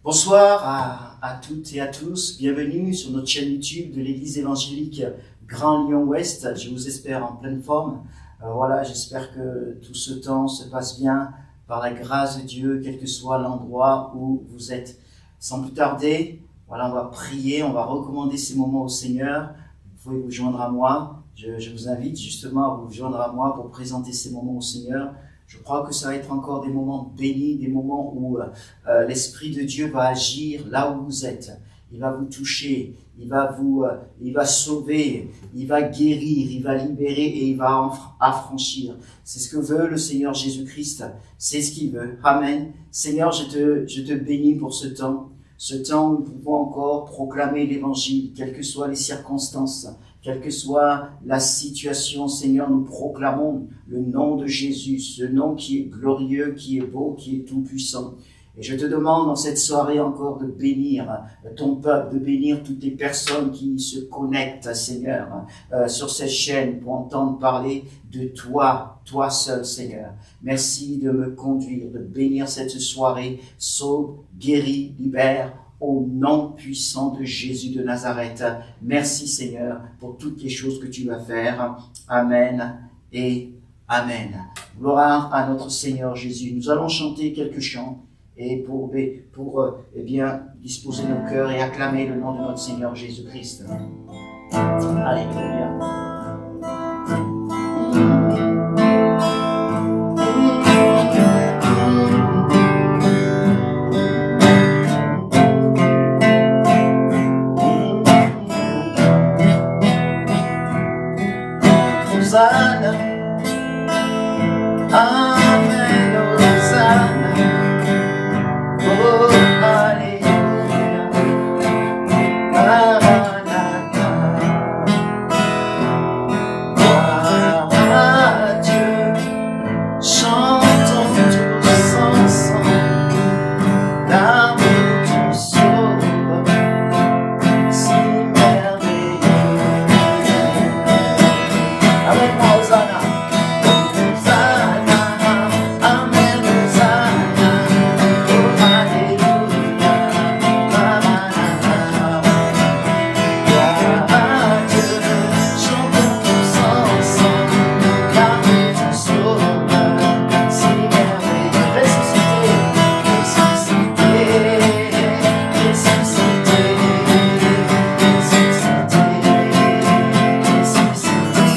Bonsoir à toutes et à tous, bienvenue sur notre chaîne YouTube de l'Église évangélique Grand Lyon Ouest. Je vous espère en pleine forme. Voilà, j'espère que tout ce temps se passe bien par la grâce de Dieu, quel que soit l'endroit où vous êtes. Sans plus tarder, voilà, on va prier, on va recommander ces moments au Seigneur. Vous pouvez vous joindre à moi. Je vous invite justement à vous joindre à moi pour présenter ces moments au Seigneur. Je crois que ça va être encore des moments bénis, des moments où l'Esprit de Dieu va agir là où vous êtes. Il va vous toucher, il va sauver, il va guérir, il va libérer et il va affranchir. C'est ce que veut le Seigneur Jésus-Christ, c'est ce qu'il veut. Amen. Seigneur, je te bénis pour ce temps où nous pouvons encore proclamer l'Évangile, quelles que soient les circonstances. Quelle que soit la situation, Seigneur, nous proclamons le nom de Jésus, ce nom qui est glorieux, qui est beau, qui est tout-puissant. Et je te demande dans cette soirée encore de bénir ton peuple, de bénir toutes les personnes qui se connectent, Seigneur, sur cette chaîne pour entendre parler de toi, toi seul, Seigneur. Merci de me conduire, de bénir cette soirée, sauve, guéris, libère, au nom puissant de Jésus de Nazareth. Merci Seigneur pour toutes les choses que tu vas faire. Amen et Amen. Gloire à notre Seigneur Jésus. Nous allons chanter quelques chants et pour disposer nos cœurs et acclamer le nom de notre Seigneur Jésus-Christ. Alléluia. Hosanna, Amen, Hosanna, oh Alléluia, Maranatha, gloire à Dieu, chantons tous ensemble, l'amour nous sauve, si merveilleux. Amen, Hosanna. Hosanna, Amen, Hosanna, oh Alléluia, Maranatha. Gloire à Dieu, chantons tous ensemble, l'amour nous sauve, si merveilleux. Ressuscité, ressuscité, ressuscité, ressuscité, ressuscité.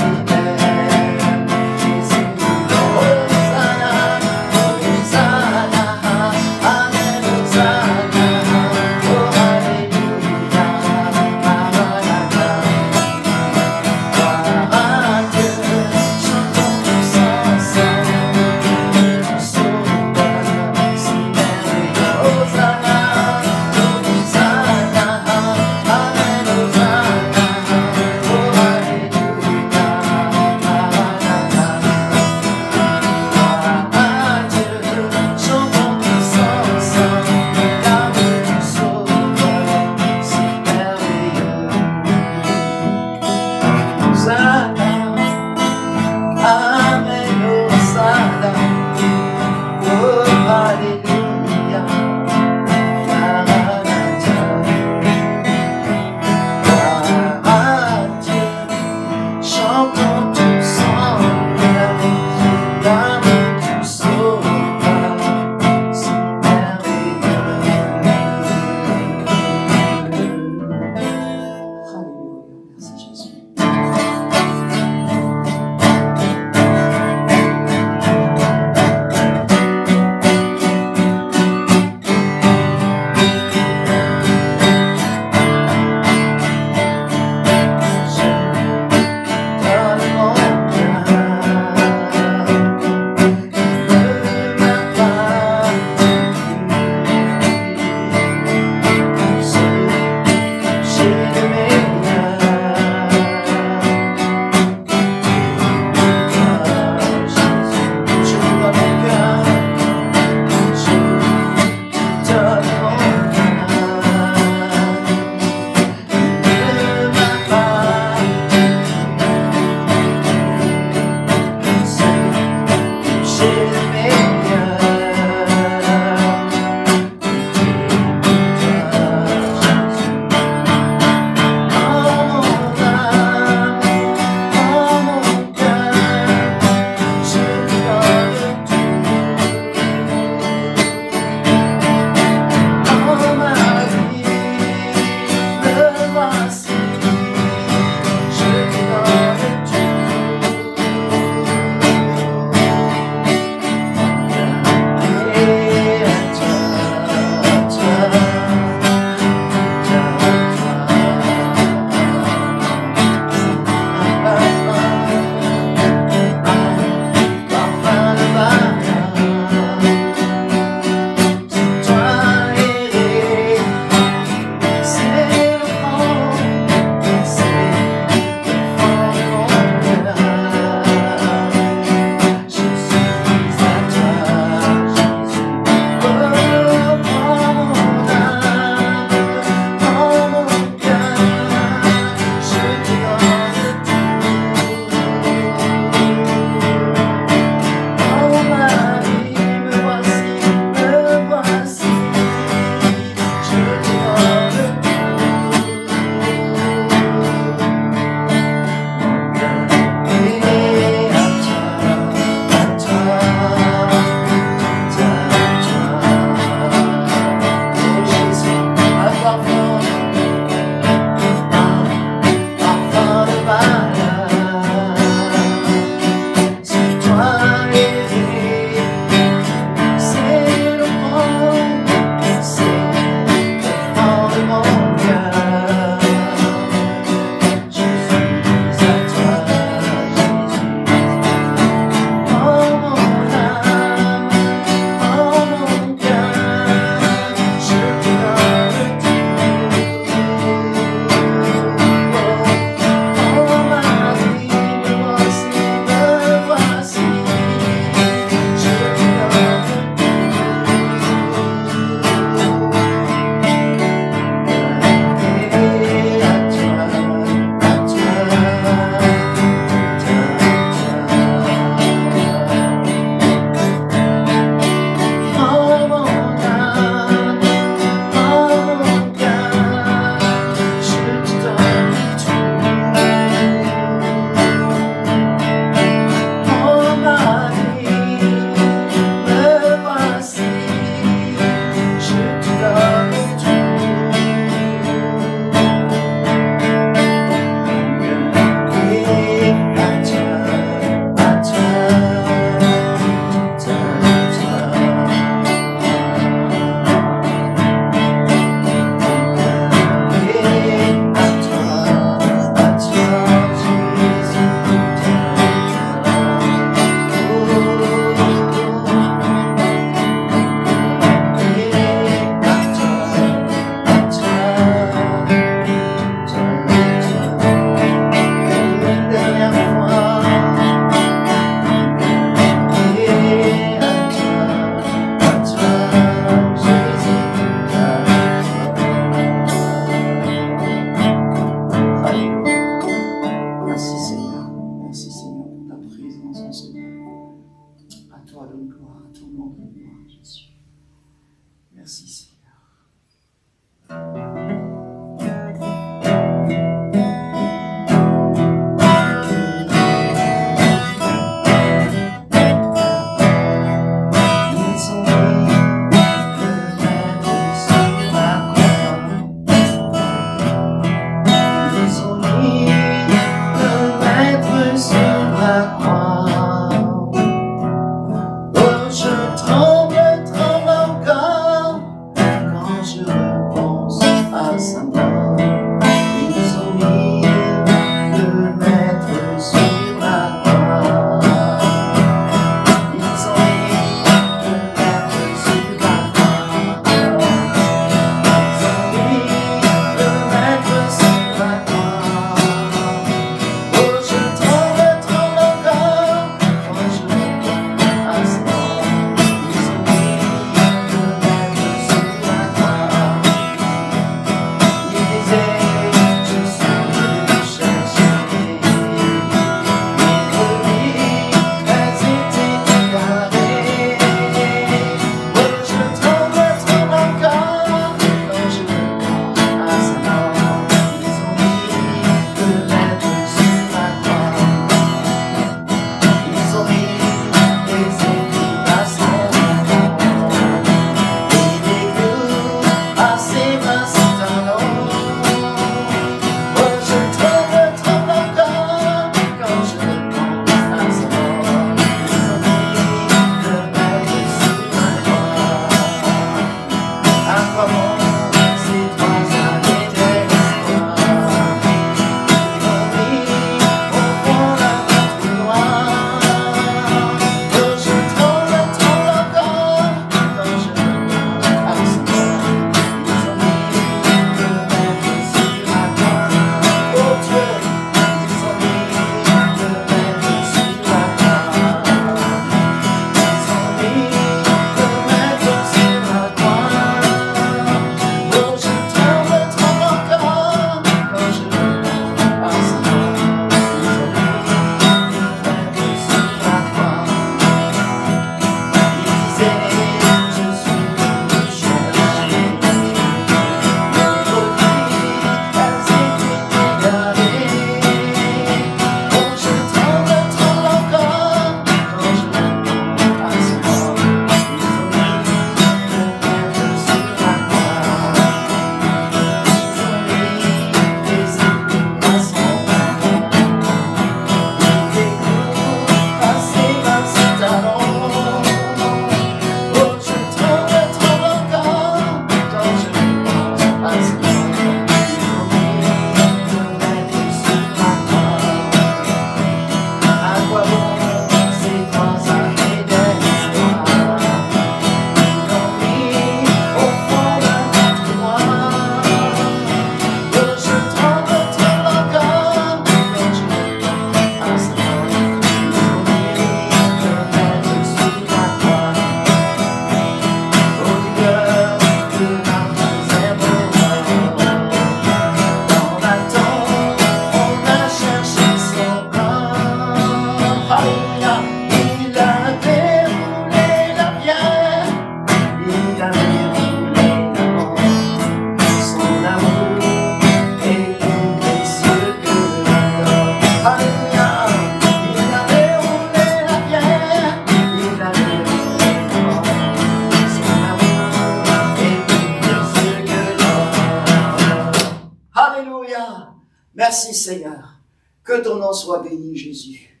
Merci Seigneur. Que ton nom soit béni, Jésus.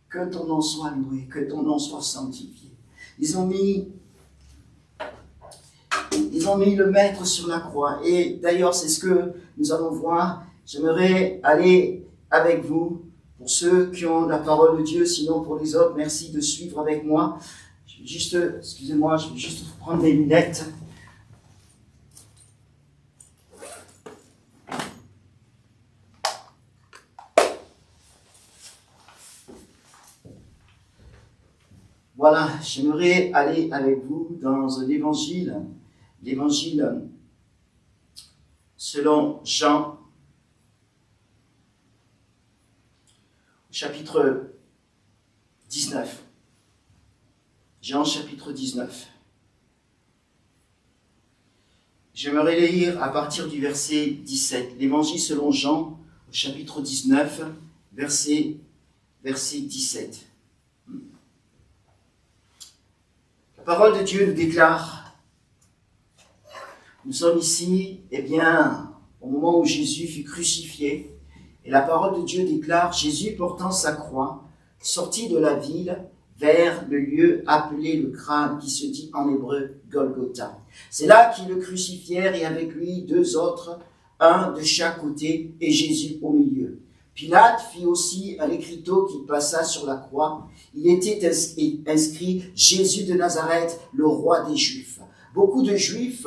Que ton nom soit loué, que ton nom soit sanctifié. Ils ont mis le maître sur la croix. Et d'ailleurs, c'est ce que nous allons voir. J'aimerais aller avec vous, pour ceux qui ont la parole de Dieu, sinon pour les autres, merci de suivre avec moi. Excusez-moi, je vais juste prendre mes lunettes. Voilà, j'aimerais aller avec vous dans l'évangile selon Jean, chapitre 19. Jean, chapitre 19. J'aimerais lire à partir du verset 17. L'évangile selon Jean, au chapitre 19, verset 17. La parole de Dieu nous déclare, nous sommes ici, au moment où Jésus fut crucifié, et la parole de Dieu déclare, Jésus portant sa croix, sortit de la ville vers le lieu appelé le crâne, qui se dit en hébreu Golgotha. C'est là qu'ils le crucifièrent et avec lui 2 autres, un de chaque côté et Jésus au milieu. Pilate fit aussi un écriteau qui passa sur la croix. Il était inscrit Jésus de Nazareth, le roi des Juifs. Beaucoup de Juifs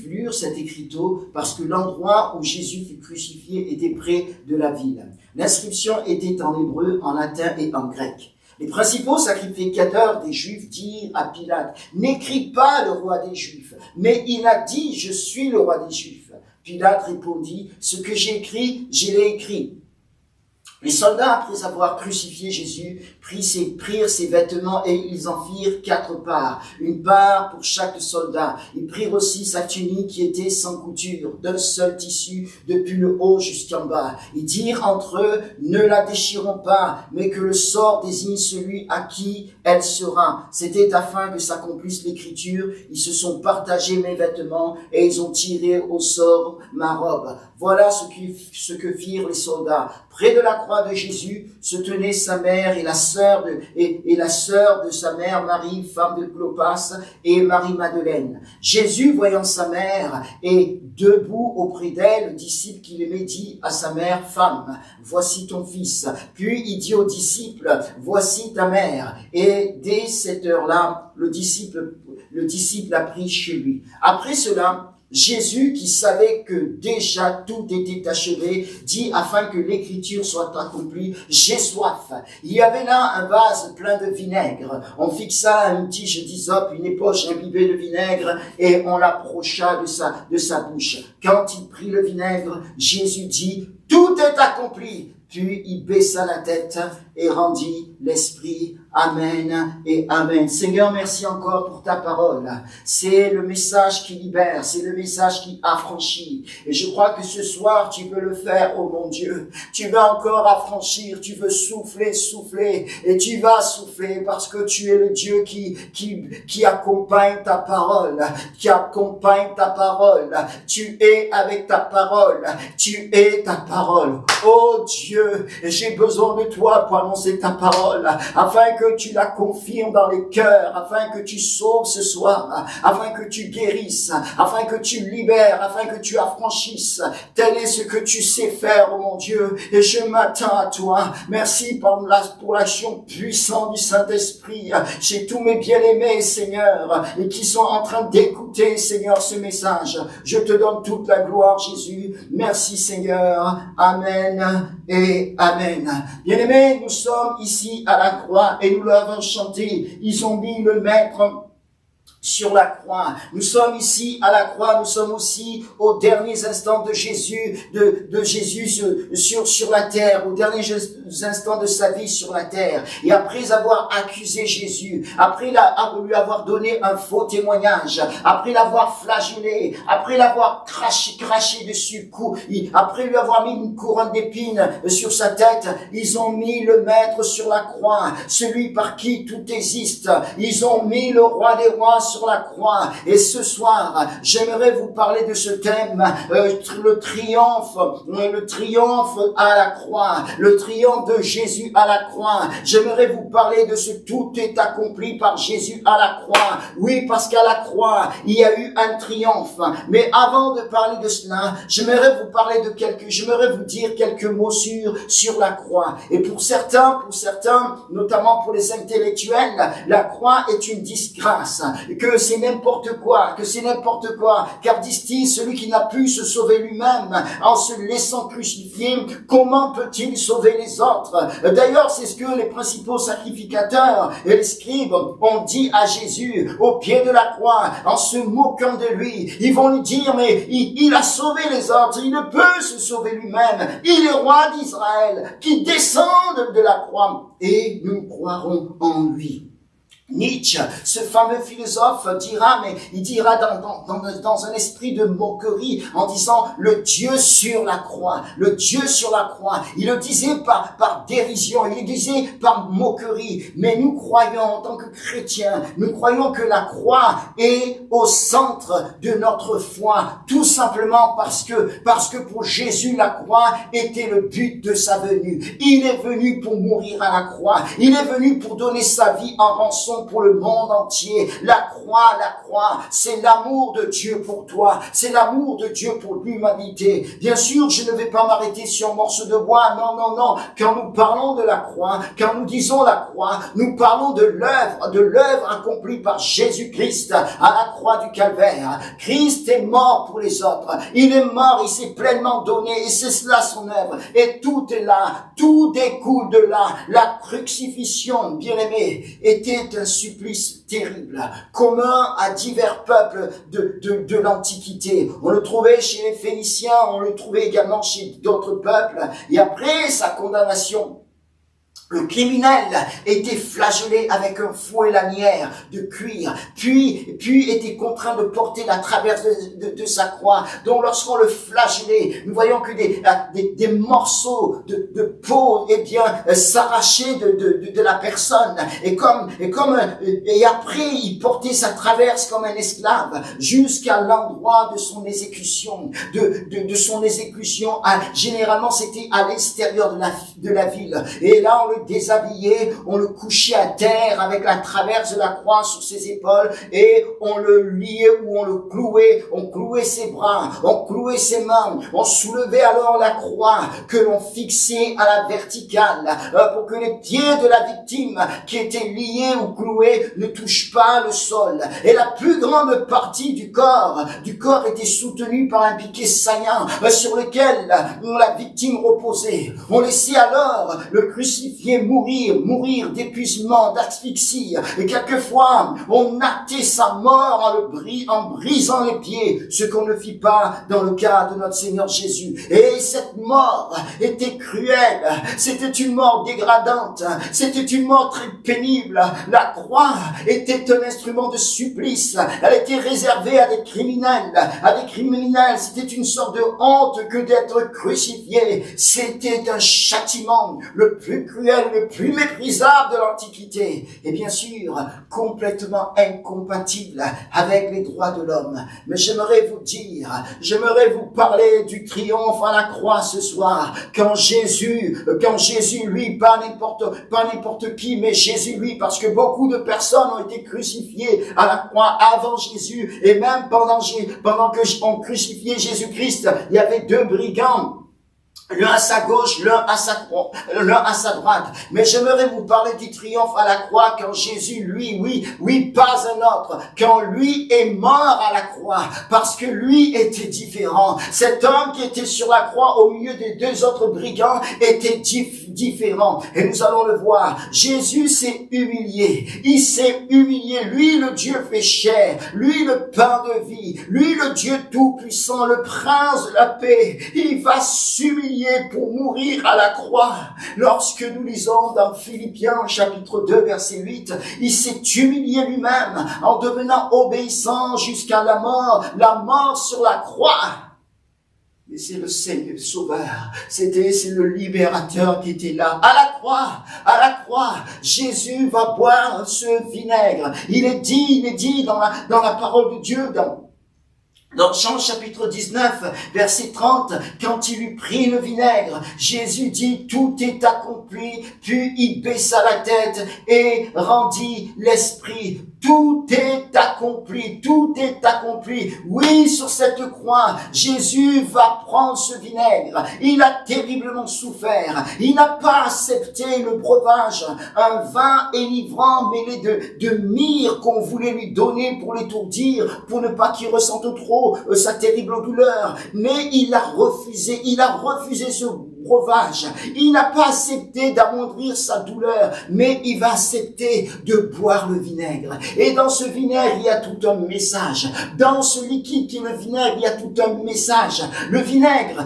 lurent cet écriteau parce que l'endroit où Jésus fut crucifié était près de la ville. L'inscription était en hébreu, en latin et en grec. Les principaux sacrificateurs des Juifs dirent à Pilate, « N'écris pas le roi des Juifs, mais il a dit, je suis le roi des Juifs. » Pilate répondit, « Ce que j'ai écrit, je l'ai écrit. » Les soldats, après avoir crucifié Jésus, prirent ses vêtements et ils en firent 4 parts, une part pour chaque soldat. Ils prirent aussi sa tunique qui était sans couture, d'un seul tissu, depuis le haut jusqu'en bas. Ils dirent entre eux, ne la déchirons pas, mais que le sort désigne celui à qui elle sera. C'était afin que s'accomplisse l'écriture. Ils se sont partagés mes vêtements et ils ont tiré au sort ma robe. Voilà ce que firent les soldats. Près de la croix de Jésus se tenaient sa mère et la sœur de sa mère, Marie, femme de Clopas, et Marie-Madeleine. Jésus, voyant sa mère et debout auprès d'elle, le disciple qu'il aimait dit à sa mère, « Femme, voici ton fils. » Puis il dit au disciple, « Voici ta mère. » Et dès cette heure-là, le disciple l'a pris chez lui. Après cela, Jésus, qui savait que déjà tout était achevé, dit afin que l'écriture soit accomplie, « J'ai soif. » Il y avait là un vase plein de vinaigre. On fixa une tige d'hysope, une époche imbibée de vinaigre, et on l'approcha de sa bouche. Quand il prit le vinaigre, Jésus dit, « Tout est accompli. » Puis il baissa la tête et rendit l'esprit. Amen et Amen. Seigneur, merci encore pour ta parole. C'est le message qui libère, c'est le message qui affranchit. Et je crois que ce soir, tu veux le faire, oh mon Dieu. Tu veux encore affranchir, tu veux souffler, et tu vas souffler parce que tu es le Dieu qui accompagne ta parole, Tu es avec ta parole, tu es ta parole. Oh Dieu, j'ai besoin de toi pour annoncer ta parole, afin que tu la confirmes dans les cœurs, afin que tu sauves ce soir, afin que tu guérisses, afin que tu libères, afin que tu affranchisses. Tel est ce que tu sais faire, oh mon Dieu, et je m'attends à toi. Merci pour l'action puissante du Saint-Esprit chez tous mes bien-aimés, Seigneur, et qui sont en train d'écouter, Seigneur, ce message. Je te donne toute la gloire, Jésus. Merci, Seigneur. Amen et Amen. Bien-aimés, nous sommes ici à la croix et nous l'avons chanté. Ils ont mis le Maître sur la croix. Nous sommes ici à la croix, nous sommes aussi aux derniers instants de Jésus, sur la terre, aux derniers instants de sa vie sur la terre. Et après avoir accusé Jésus, après lui avoir donné un faux témoignage, après l'avoir flagellé, après l'avoir craché dessus, après lui avoir mis une couronne d'épines sur sa tête, ils ont mis le Maître sur la croix, celui par qui tout existe. Ils ont mis le Roi des Rois sur la croix. Et ce soir, j'aimerais vous parler de ce thème, le triomphe à la croix, le triomphe de Jésus à la croix. J'aimerais vous parler de ce tout est accompli par Jésus à la croix. Oui, parce qu'à la croix, il y a eu un triomphe. Mais avant de parler de cela, j'aimerais vous dire quelques mots sur la croix. Et pour certains, notamment pour les intellectuels, la croix est une disgrâce, que c'est n'importe quoi, car disent-ils, celui qui n'a pu se sauver lui-même en se laissant crucifier, comment peut-il sauver les autres? D'ailleurs, c'est ce que les principaux sacrificateurs et les scribes ont dit à Jésus au pied de la croix, en se moquant de lui. Ils vont lui dire, mais il a sauvé les autres, il ne peut se sauver lui-même. Il est roi d'Israël, qui descend de la croix, et nous croirons en lui. Nietzsche, ce fameux philosophe, dira dans un esprit de moquerie, en disant le Dieu sur la croix, le Dieu sur la croix. Il le disait par dérision, il le disait par moquerie. Mais nous croyons, en tant que chrétiens, nous croyons que la croix est au centre de notre foi, tout simplement parce que pour Jésus, la croix était le but de sa venue. Il est venu pour mourir à la croix. Il est venu pour donner sa vie en rançon pour le monde entier. La croix, c'est l'amour de Dieu pour toi. C'est l'amour de Dieu pour l'humanité. Bien sûr, je ne vais pas m'arrêter sur un morceau de bois. Non. Quand nous parlons de la croix, quand nous disons la croix, nous parlons de l'œuvre accomplie par Jésus-Christ à la croix du Calvaire. Christ est mort pour les autres. Il est mort, il s'est pleinement donné et c'est cela son œuvre. Et tout est là. Tout découle de là. La crucifixion, bien-aimé, était un supplice terrible, commun à divers peuples de l'Antiquité. On le trouvait chez les Phéniciens, on le trouvait également chez d'autres peuples. Et après sa condamnation, le criminel était flagellé avec un fouet lanière de cuir, puis était contraint de porter la traverse de sa croix. Donc lorsqu'on le flagellait, nous voyons que des morceaux de peau, s'arrachaient de la personne. Et après, il portait sa traverse comme un esclave jusqu'à l'endroit de son exécution. De son exécution, généralement c'était à l'extérieur de la ville. Et là, on le déshabillé, on le couchait à terre avec la traverse de la croix sur ses épaules et on le liait ou on le clouait, on clouait ses bras, on clouait ses mains, on soulevait alors la croix que l'on fixait à la verticale pour que les pieds de la victime qui étaient liés ou cloués ne touchent pas le sol. Et la plus grande partie du corps était soutenue par un piquet saillant sur lequel la victime reposait. On laissait alors le crucifié mourir d'épuisement, d'asphyxie. Et quelquefois, on actait sa mort en brisant les pieds, ce qu'on ne fit pas dans le cas de notre Seigneur Jésus. Et cette mort était cruelle, c'était une mort dégradante, c'était une mort très pénible. La croix était un instrument de supplice, elle était réservée à des criminels, c'était une sorte de honte que d'être crucifié. C'était un châtiment le plus cruel, le plus méprisable de l'Antiquité, et bien sûr, complètement incompatible avec les droits de l'homme. Mais j'aimerais vous parler du triomphe à la croix ce soir, quand Jésus, lui, pas n'importe qui, mais Jésus, lui, parce que beaucoup de personnes ont été crucifiées à la croix avant Jésus, et même pendant que on crucifiait Jésus-Christ, il y avait deux brigands, l'un à sa gauche, l'un à sa droite. Mais j'aimerais vous parler du triomphe à la croix quand Jésus, lui, pas un autre, quand lui est mort à la croix, parce que lui était différent. Cet homme qui était sur la croix au milieu des deux autres brigands était différent. Et nous allons le voir. Jésus s'est humilié. Il s'est humilié. Lui, le Dieu fait chair. Lui, le pain de vie. Lui, le Dieu tout-puissant, le prince de la paix. Il va s'humilier pour mourir à la croix. Lorsque nous lisons dans Philippiens chapitre 2 verset 8, il s'est humilié lui-même en devenant obéissant jusqu'à la mort sur la croix. Mais c'est le Seigneur Sauveur, c'est le libérateur qui était là. À la croix, Jésus va boire ce vinaigre. Il est dit dans la parole de Dieu, dans Jean chapitre 19, verset 30, quand il eut pris le vinaigre, Jésus dit, tout est accompli, puis il baissa la tête et rendit l'esprit. Tout est accompli, tout est accompli. Oui, sur cette croix, Jésus va prendre ce vinaigre. Il a terriblement souffert. Il n'a pas accepté le breuvage, un vin enivrant mêlé de myrrhe qu'on voulait lui donner pour l'étourdir, pour ne pas qu'il ressente trop sa terrible douleur. Mais il a refusé ce breuvage. Il n'a pas accepté d'amoindrir sa douleur, mais il va accepter de boire le vinaigre. Et dans ce vinaigre, il y a tout un message. Dans ce liquide qui est le vinaigre, il y a tout un message. Le vinaigre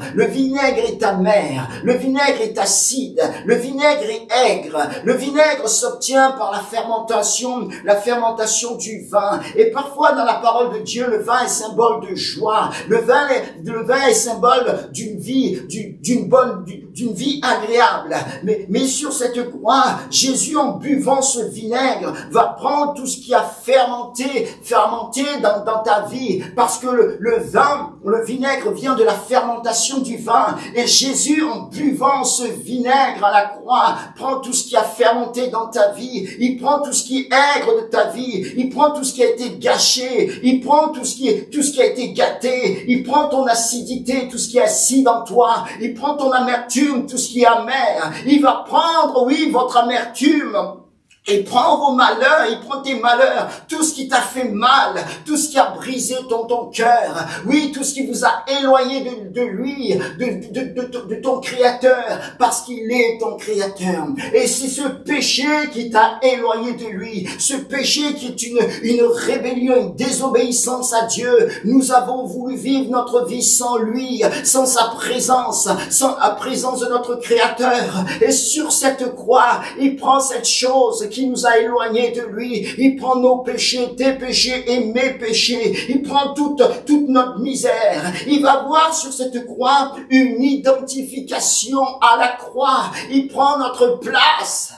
est amer. Le vinaigre est acide. Le vinaigre est aigre. Le vinaigre s'obtient par la fermentation du vin. Et parfois, dans la parole de Dieu, le vin est symbole de joie. Le vin est symbole d'une vie agréable. Mais sur cette croix, Jésus, en buvant ce vinaigre, va prendre tout ce qui a fermenté dans ta vie. Parce que le vinaigre vient de la fermentation du vin. Et Jésus, en buvant ce vinaigre à la croix, prend tout ce qui a fermenté dans ta vie. Il prend tout ce qui est aigre de ta vie. Il prend tout ce qui a été gâché. Il prend tout ce qui a été gâté. Il prend ton acidité, tout ce qui est acide en toi. Il prend ton amertume, tout ce qui est amer. Il va prendre, oui, votre amertume. Il prend vos malheurs, il prend tes malheurs, tout ce qui t'a fait mal, tout ce qui a brisé ton cœur, oui, tout ce qui vous a éloigné de lui, de ton Créateur, parce qu'il est ton Créateur. Et c'est ce péché qui t'a éloigné de lui, ce péché qui est une rébellion, une désobéissance à Dieu. Nous avons voulu vivre notre vie sans lui, sans sa présence, sans la présence de notre Créateur. Et sur cette croix, il prend cette chose qui nous a éloignés de lui. Il prend nos péchés, tes péchés et mes péchés. Il prend toute notre misère. Il va voir sur cette croix une identification à la croix. Il prend notre place.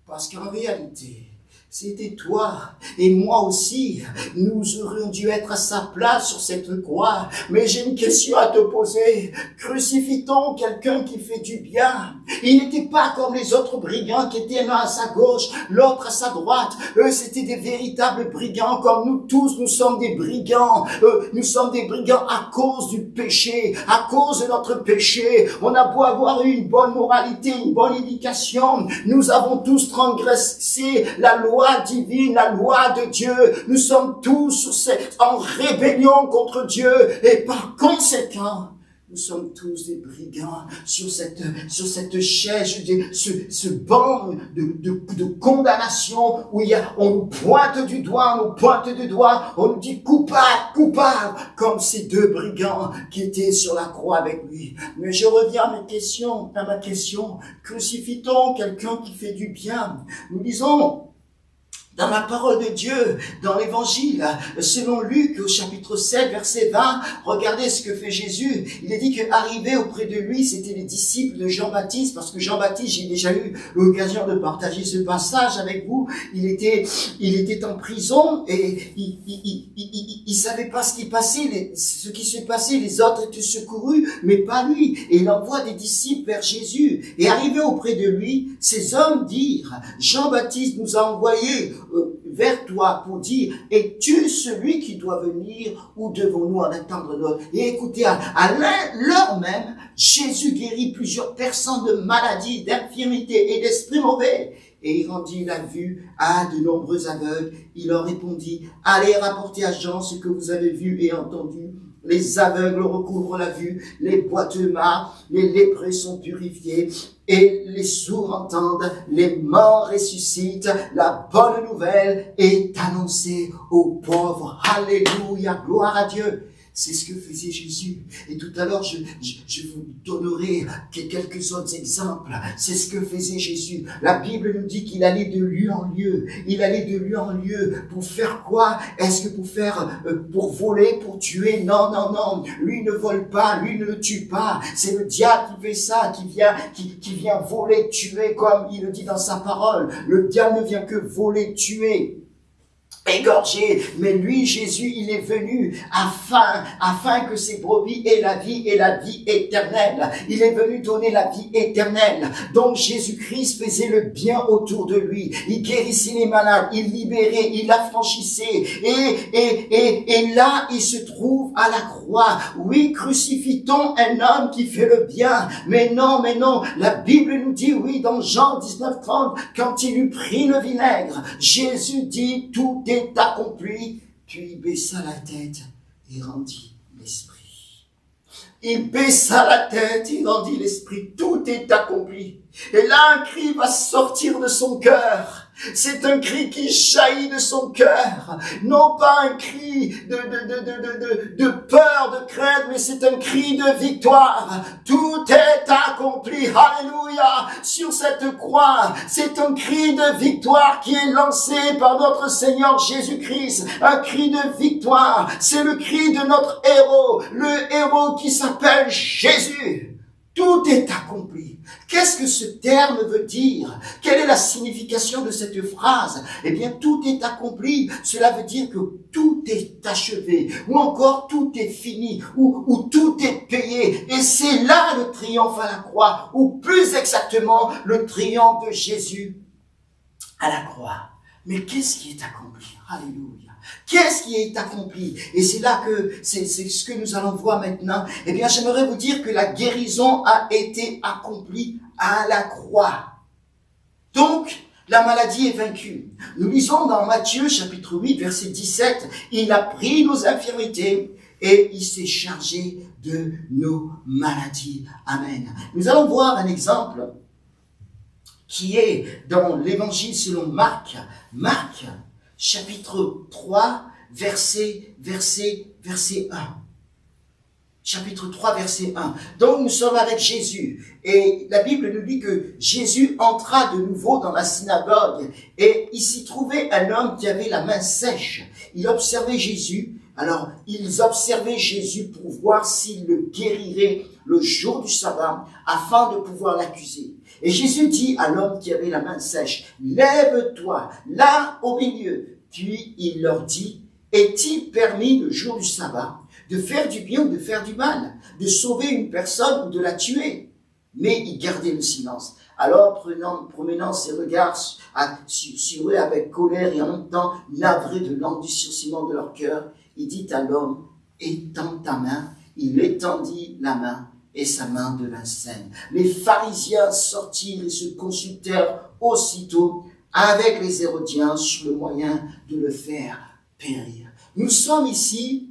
Parce qu'en réalité, c'était toi et moi aussi. Nous aurions dû être à sa place sur cette croix. Mais j'ai une question à te poser. Crucifie-t-on quelqu'un qui fait du bien? Il n'était pas comme les autres brigands qui étaient l'un à sa gauche, l'autre à sa droite. Eux, c'était des véritables brigands comme nous tous. Nous sommes des brigands. Nous sommes des brigands à cause du péché, à cause de notre péché. On a beau avoir eu une bonne moralité, une bonne éducation. Nous avons tous transgressé la loi divine, la loi de Dieu. Nous sommes tous en rébellion contre Dieu et par conséquent, nous sommes tous des brigands sur cette chaise, ce banc de condamnation où on nous pointe du doigt, on nous dit coupable, comme ces deux brigands qui étaient sur la croix avec lui. Mais je reviens à ma question, crucifie-t-on quelqu'un qui fait du bien? Nous disons, dans la parole de Dieu, dans l'évangile, selon Luc, au chapitre 7, verset 20, regardez ce que fait Jésus. Il est dit qu'arrivé auprès de lui, c'était les disciples de Jean-Baptiste, parce que Jean-Baptiste, j'ai déjà eu l'occasion de partager ce passage avec vous. Il était en prison et il savait pas ce qui se passait. Les autres étaient secourus, mais pas lui. Et il envoie des disciples vers Jésus. Et arrivé auprès de lui, ces hommes dirent, Jean-Baptiste nous a envoyés vers toi pour dire, es-tu celui qui doit venir ou devons-nous en attendre d'autres? Et écoutez, à l'heure même, Jésus guérit plusieurs personnes de maladies, d'infirmités et d'esprits mauvais. Et il rendit la vue à de nombreux aveugles. Il leur répondit, allez rapporter à Jean ce que vous avez vu et entendu. Les aveugles recouvrent la vue, les boiteux marchent, les lépreux sont purifiés, et les sourds entendent, les morts ressuscitent. La bonne nouvelle est annoncée aux pauvres. Alléluia, gloire à Dieu. C'est ce que faisait Jésus. Et tout à l'heure, je vous donnerai quelques autres exemples. C'est ce que faisait Jésus. La Bible nous dit qu'il allait de lieu en lieu. Il allait de lieu en lieu. Pour faire quoi? Est-ce que pour voler, pour tuer? Non, non, non. Lui ne vole pas, lui ne tue pas. C'est le diable qui fait ça, qui vient voler, tuer, comme il le dit dans sa parole. Le diable ne vient que voler, tuer, égorgé, mais lui, Jésus, il est venu afin que ses brebis aient la vie et la vie éternelle. Il est venu donner la vie éternelle. Donc Jésus-Christ faisait le bien autour de lui. Il guérissait les malades, il libérait, il affranchissait. Et là, il se trouve à la croix. Oui, crucifie-t-on un homme qui fait le bien? Mais non, la Bible nous dit, oui, dans Jean 19:30, quand il eut pris le vinaigre, Jésus dit, tout est accompli, puis il baissa la tête et rendit l'esprit. Il baissa la tête, il rendit l'esprit, tout est accompli. Et là, un cri va sortir de son cœur. C'est un cri qui jaillit de son cœur. Non pas un cri de peur, de crainte, mais c'est un cri de victoire. Tout est accompli. Alléluia. Sur cette croix, c'est un cri de victoire qui est lancé par notre Seigneur Jésus-Christ. Un cri de victoire. C'est le cri de notre héros. Le héros qui s'appelle Jésus. Tout est accompli. Qu'est-ce que ce terme veut dire? Quelle est la signification de cette phrase? Eh bien, tout est accompli. Cela veut dire que tout est achevé, ou encore tout est fini, ou tout est payé. Et c'est là le triomphe à la croix, ou plus exactement, le triomphe de Jésus à la croix. Mais qu'est-ce qui est accompli? Alléluia. Qu'est-ce qui est accompli? Et c'est là que, c'est ce que nous allons voir maintenant. Eh bien, j'aimerais vous dire que la guérison a été accomplie à la croix. Donc, la maladie est vaincue. Nous lisons dans Matthieu chapitre 8, verset 17, « Il a pris nos infirmités et il s'est chargé de nos maladies. » Amen. Nous allons voir un exemple qui est dans l'évangile selon Marc. Marc, chapitre 3, verset 1. Chapitre 3, verset 1. Donc nous sommes avec Jésus. Et la Bible nous dit que Jésus entra de nouveau dans la synagogue. Et il s'y trouvait un homme qui avait la main sèche. Il observait Jésus. Alors, ils observaient Jésus pour voir s'il le guérirait le jour du sabbat, afin de pouvoir l'accuser. Et Jésus dit à l'homme qui avait la main sèche, « Lève-toi, là au milieu. » Puis il leur dit, « Est-il permis le jour du sabbat de faire du bien ou de faire du mal, de sauver une personne ou de la tuer ?» Mais il gardait le silence. Alors, promenant ses regards sur eux avec colère et en même temps navré de l'endurcissement de leur cœur, il dit à l'homme, « Étends ta main. » Il étendit la main et sa main devint saine. Les pharisiens sortirent et se consultèrent aussitôt avec les Hérodiens sur le moyen de le faire périr. Nous sommes ici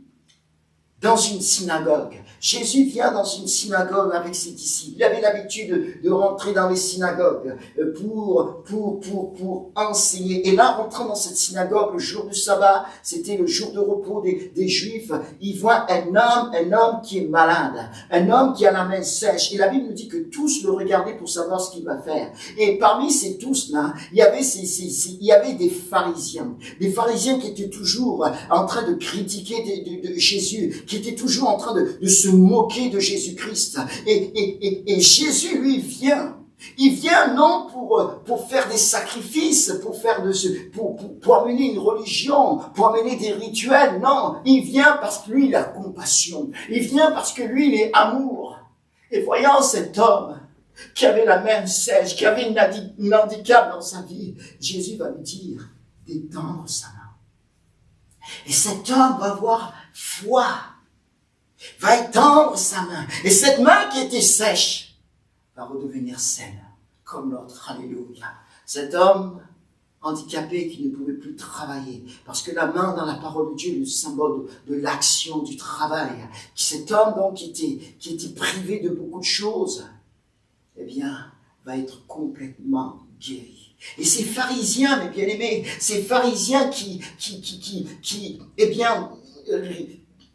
dans une synagogue. Jésus vient dans une synagogue avec ses disciples. Il avait l'habitude de rentrer dans les synagogues pour enseigner. Et là, rentrant dans cette synagogue, le jour du sabbat, c'était le jour de repos des Juifs, il voit un homme qui est malade, un homme qui a la main sèche. Et la Bible nous dit que tous le regardaient pour savoir ce qu'il va faire. Et parmi ces tous-là, il y avait des pharisiens qui étaient toujours en train de critiquer de Jésus, qui étaient toujours en train de se moquer de Jésus-Christ. Et Jésus, lui, vient. Il vient non pour faire des sacrifices, pour amener une religion, pour amener des rituels. Non, il vient parce que lui, il a compassion. Il vient parce que lui, il est amour. Et voyant cet homme qui avait la main sèche, qui avait une handicap dans sa vie, Jésus va lui dire d'étendre sa main. Et cet homme va avoir foi, va étendre sa main. Et cette main qui était sèche va redevenir saine, comme l'autre. Alléluia. Cet homme handicapé qui ne pouvait plus travailler, parce que la main dans la parole de Dieu est le symbole de l'action, du travail. Cet homme donc qui était privé de beaucoup de choses, eh bien, va être complètement guéri. Et ces pharisiens, mes bien-aimés, ces pharisiens qui eh bien,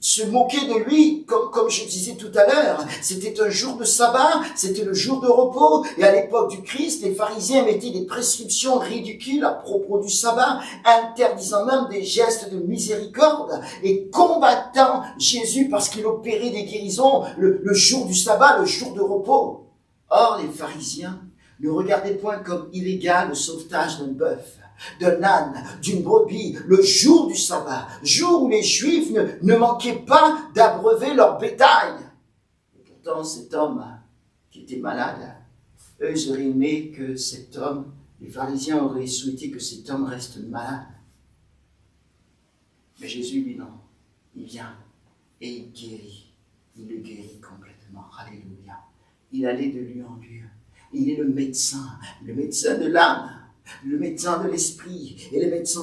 se moquer de lui, comme je disais tout à l'heure. C'était un jour de sabbat, c'était le jour de repos, et à l'époque du Christ, les pharisiens mettaient des prescriptions ridicules à propos du sabbat, interdisant même des gestes de miséricorde, et combattant Jésus parce qu'il opérait des guérisons le jour du sabbat, le jour de repos. Or, les pharisiens ne regardaient point comme illégal le sauvetage d'un bœuf, d'un âne, d'une brebis, le jour du sabbat, jour où les Juifs ne manquaient pas d'abreuver leur bétail. Et pourtant, cet homme qui était malade, eux, ils auraient aimé que cet homme, les pharisiens auraient souhaité que cet homme reste malade. Mais Jésus, lui, non. Il vient et il guérit. Il le guérit complètement. Alléluia. Il allait de lieu en lieu. Il est le médecin de l'âme, le médecin de l'esprit et le médecin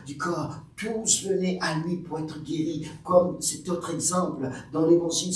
du corps. Tous venaient à lui pour être guéris, comme cet autre exemple dans l'évangile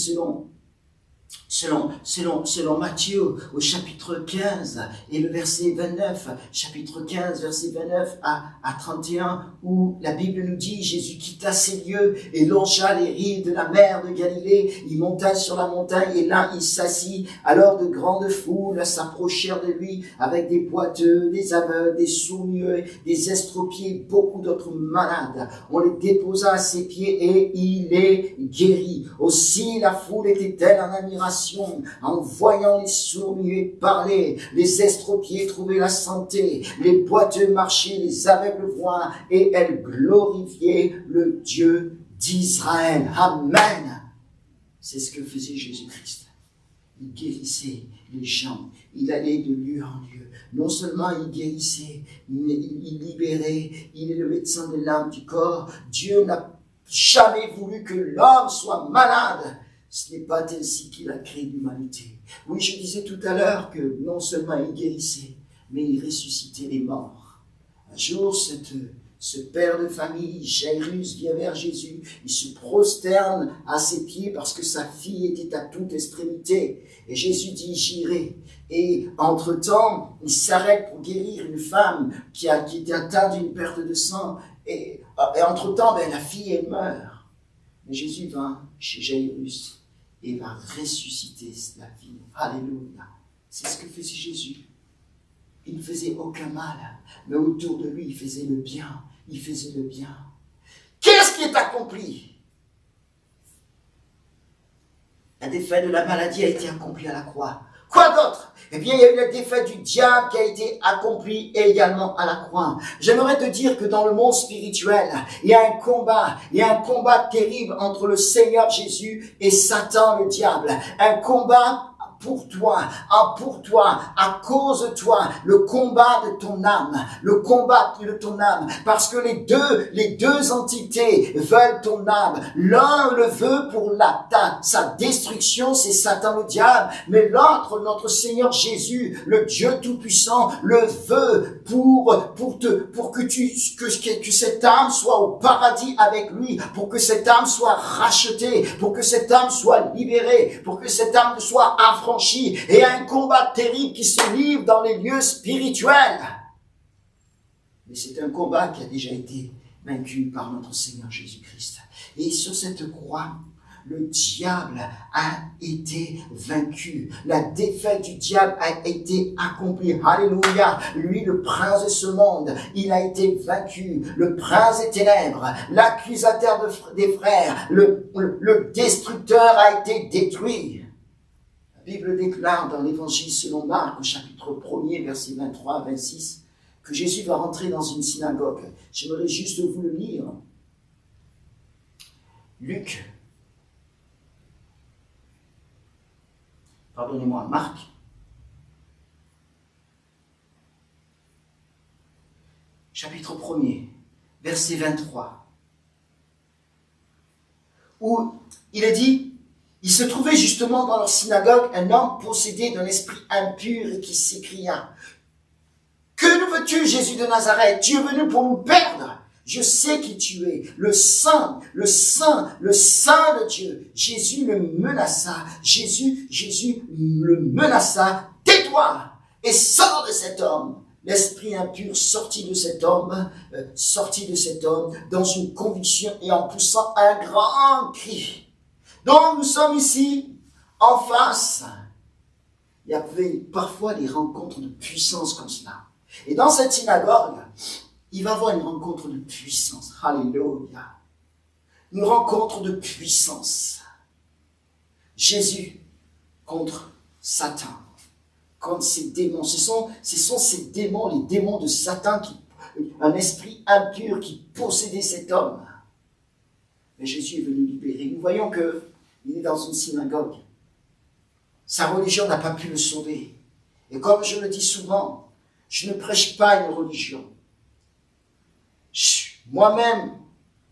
selon Matthieu au chapitre 15 et le verset 29, chapitre 15, verset 29 à 31, où la Bible nous dit, Jésus quitta ces lieux et longea les rives de la mer de Galilée, il monta sur la montagne et là il s'assit. Alors de grandes foules s'approchèrent de lui avec des boiteux, des aveugles, des sourds-muets, des estropiés, beaucoup d'autres malades. On les déposa à ses pieds et il les guérit. Aussi la foule était-elle en admiration en voyant les sourds-muets parler, les estropiés trouver la santé, les boiteux marcher, les aveugles voir, et elle glorifiait le Dieu d'Israël. Amen. C'est ce que faisait Jésus-Christ. Il guérissait les gens, il allait de lieu en lieu. Non seulement il guérissait, mais il libérait, il est le médecin de l'âme, du corps. Dieu n'a jamais voulu que l'homme soit malade. Ce n'est pas ainsi qu'il a créé l'humanité. Oui, je disais tout à l'heure que non seulement il guérissait, mais il ressuscitait les morts. Un jour, ce père de famille, Jairus, vient vers Jésus. Il se prosterne à ses pieds parce que sa fille était à toute extrémité. Et Jésus dit, j'irai. Et entre-temps, il s'arrête pour guérir une femme qui était atteinte d'une perte de sang. Et entre-temps, la fille, elle meurt. Mais Jésus va chez Jairus et va ressusciter la fille. Alléluia. C'est ce que faisait Jésus. Il ne faisait aucun mal, mais autour de lui, il faisait le bien. Il faisait le bien. Qu'est-ce qui est accompli? La défaite de la maladie a été accomplie à la croix. Quoi d'autre? Eh bien, il y a eu la défaite du diable qui a été accomplie également à la croix. J'aimerais te dire que dans le monde spirituel, il y a un combat terrible entre le Seigneur Jésus et Satan, le diable. Un combat pour toi, à cause de toi, le combat de ton âme, parce que les deux entités veulent ton âme. L'un le veut pour sa destruction, c'est Satan le diable, mais l'autre, notre Seigneur Jésus, le Dieu Tout-Puissant, le veut pour que cette âme soit au paradis avec lui, pour que cette âme soit rachetée, pour que cette âme soit libérée, pour que cette âme soit affranchie. Et un combat terrible qui se livre dans les lieux spirituels. Mais c'est un combat qui a déjà été vaincu par notre Seigneur Jésus-Christ. Et sur cette croix, le diable a été vaincu. La défaite du diable a été accomplie. Alléluia. Lui, le prince de ce monde, il a été vaincu. Le prince des ténèbres, l'accusateur des frères, le destructeur a été détruit. La Bible déclare dans l'évangile selon Marc, au chapitre 1er, versets 23 à 26, que Jésus va rentrer dans une synagogue. J'aimerais juste vous le lire. Marc. Chapitre 1er, verset 23. Où il est dit, il se trouvait justement dans leur synagogue un homme possédé d'un esprit impur et qui s'écria, « Que nous veux-tu, Jésus de Nazareth? Tu es venu pour nous perdre. Je sais qui tu es, le Saint de Dieu. » Jésus le menaça. Jésus le menaça. « Tais-toi et sors de cet homme. » l'esprit impur sortit de cet homme, dans une conviction et en poussant un grand cri. Donc nous sommes ici, en face. Il y avait parfois des rencontres de puissance comme cela. Et dans cette synagogue, il va y avoir une rencontre de puissance. Alléluia. Une rencontre de puissance. Jésus contre Satan, contre ces démons. Ce sont ces démons, les démons de Satan, un esprit impur qui possédait cet homme. Mais Jésus est venu libérer. Nous voyons qu'il est dans une synagogue. Sa religion n'a pas pu le sauver. Et comme je le dis souvent, je ne prêche pas une religion. Moi-même,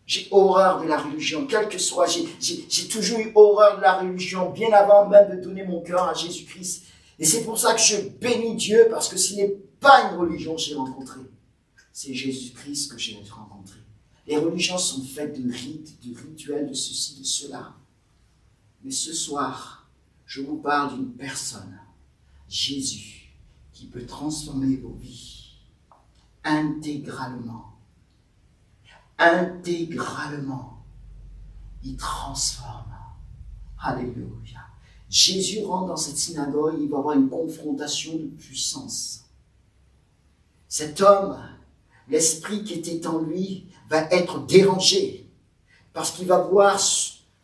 j'ai horreur de la religion, quelle que soit. J'ai toujours eu horreur de la religion, bien avant même de donner mon cœur à Jésus-Christ. Et c'est pour ça que je bénis Dieu, parce que ce n'est pas une religion que j'ai rencontrée. C'est Jésus-Christ que j'ai rencontré. Les religions sont faites de rites, de rituels, de ceci, de cela. Mais ce soir, je vous parle d'une personne, Jésus, qui peut transformer vos vies intégralement. Intégralement, il transforme. Alléluia. Jésus rentre dans cette synagogue, il va avoir une confrontation de puissance. Cet homme, l'esprit qui était en lui, va être dérangé, parce qu'il va voir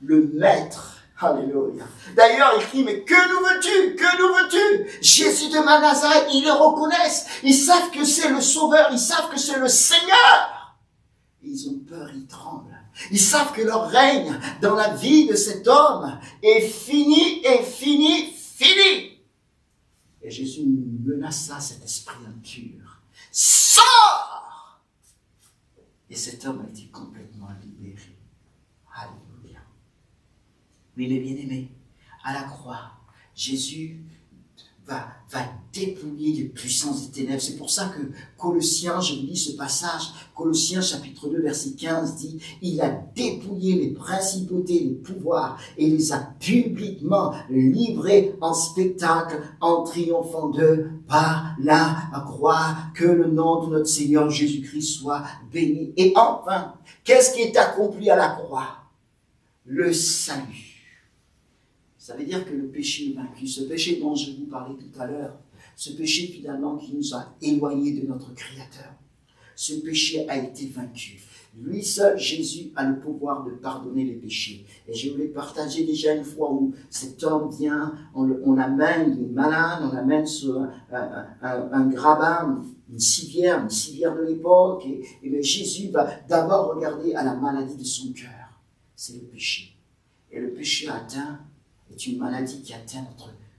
le maître. Alléluia. D'ailleurs, il crie, mais que nous veux-tu? Que nous veux-tu? Jésus de Nazareth, ils le reconnaissent. Ils savent que c'est le Sauveur, ils savent que c'est le Seigneur. Ils ont peur, ils tremblent. Ils savent que leur règne dans la vie de cet homme est fini, fini. Et Jésus menaça cet esprit impur. Sors! Et cet homme a été complètement libéré. Alléluia. Mais mes bien-aimés, à la croix, Jésus va dépouiller les puissances des ténèbres. C'est pour ça que Colossiens, je vous lis ce passage, Colossiens chapitre 2 verset 15 dit, il a dépouillé les principautés, les pouvoirs et les a publiquement livrés en spectacle en triomphant d'eux par la croix. Que le nom de notre Seigneur Jésus-Christ soit béni. Et enfin, qu'est-ce qui est accompli à la croix? Le salut. Ça veut dire que le péché est vaincu. Ce péché dont je vous parlais tout à l'heure, ce péché finalement qui nous a éloignés de notre Créateur, ce péché a été vaincu. Lui seul, Jésus, a le pouvoir de pardonner les péchés. Et je voulais partager déjà une fois où cet homme vient, on l'amène, il est malade, on l'amène sur un grabat, une civière de l'époque. Et Jésus va d'abord regarder à la maladie de son cœur. C'est le péché. Et le péché est une maladie qui atteint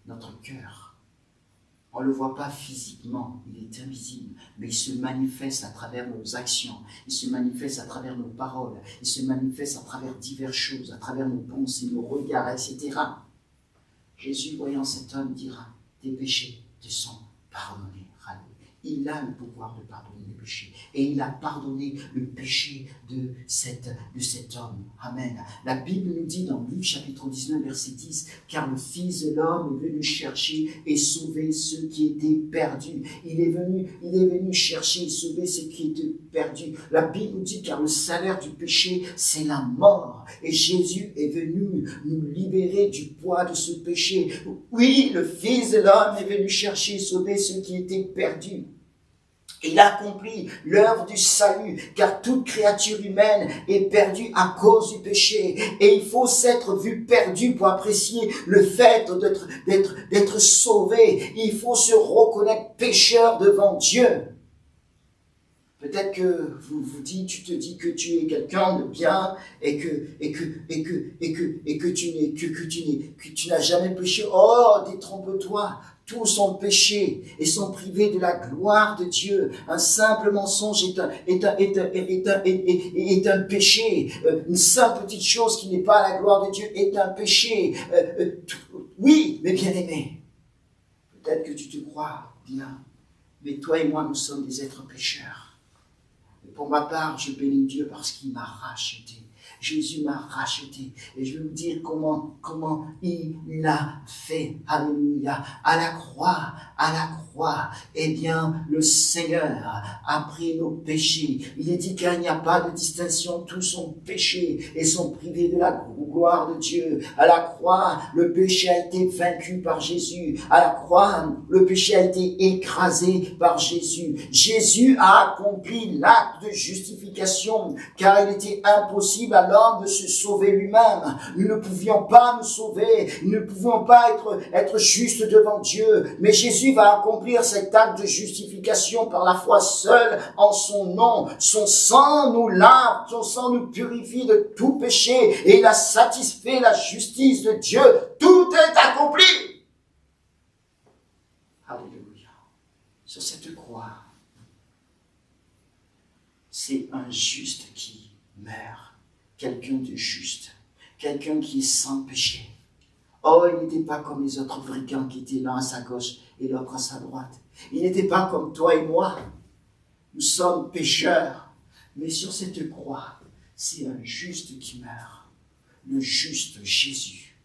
notre cœur. On ne le voit pas physiquement, il est invisible, mais il se manifeste à travers nos actions, il se manifeste à travers nos paroles, il se manifeste à travers diverses choses, à travers nos pensées, nos regards, etc. Jésus, voyant cet homme, dira, tes péchés te sont pardonnés. Il a le pouvoir de pardonner les péchés. Et il a pardonné le péché de cet homme. Amen. La Bible nous dit dans Luc chapitre 19, verset 10, car le Fils de l'homme est venu chercher et sauver ceux qui étaient perdus. Il est venu chercher et sauver ceux qui étaient perdus. La Bible nous dit, car le salaire du péché, c'est la mort. Et Jésus est venu nous libérer du poids de ce péché. Oui, le Fils de l'homme est venu chercher et sauver ceux qui étaient perdus. Il a accompli l'œuvre du salut, car toute créature humaine est perdue à cause du péché. Et il faut s'être vu perdu pour apprécier le fait d'être sauvé. Il faut se reconnaître pécheur devant Dieu. Peut-être que tu te dis que tu es quelqu'un de bien et que tu n'as jamais péché. Oh, détrompe-toi. Tous ont péché et sont privés de la gloire de Dieu. Un simple mensonge est un péché. Une simple petite chose qui n'est pas à la gloire de Dieu est un péché. Oui, mais bien aimé, peut-être que tu te crois bien, mais toi et moi, nous sommes des êtres pécheurs. Et pour ma part, je bénis Dieu parce qu'il m'a racheté. Jésus m'a racheté. Et je vais vous dire comment il l'a fait. Alléluia. À la croix. Eh bien, le Seigneur a pris nos péchés. Il est dit qu'il n'y a pas de distinction. Tous sont péchés et sont privés de la gloire de Dieu. À la croix, le péché a été vaincu par Jésus. À la croix, le péché a été écrasé par Jésus. Jésus a accompli l'acte de justification, car il était impossible à l'homme de se sauver lui-même. Nous ne pouvions pas nous sauver, nous ne pouvions pas être justes devant Dieu, mais Jésus va accomplir cet acte de justification par la foi seule en son nom. Son sang nous lave, son sang nous purifie de tout péché, et il a satisfait la justice de Dieu. Tout est accompli. Alléluia. Sur cette croix, c'est un juste qui meurt, quelqu'un de juste, quelqu'un qui est sans péché. Oh, il n'était pas comme les autres brigands qui étaient l'un à sa gauche et l'autre à sa droite. Il n'était pas comme toi et moi. Nous sommes pécheurs, mais sur cette croix, c'est un juste qui meurt, le juste Jésus,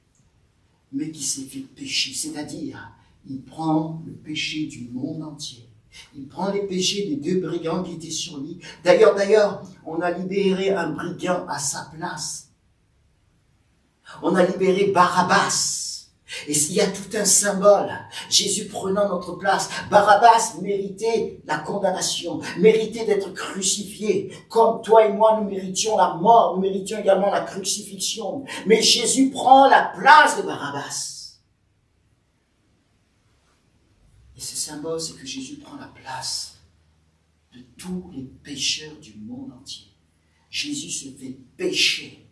mais qui s'est fait pécher, c'est-à-dire, il prend le péché du monde entier. Il prend les péchés des deux brigands qui étaient sur lui. D'ailleurs, on a libéré un brigand à sa place. On a libéré Barabbas. Et il y a tout un symbole. Jésus prenant notre place. Barabbas méritait la condamnation, méritait d'être crucifié. Comme toi et moi, nous méritions la mort, nous méritions également la crucifixion. Mais Jésus prend la place de Barabbas. Et ce symbole, c'est que Jésus prend la place de tous les pécheurs du monde entier. Jésus se fait pécher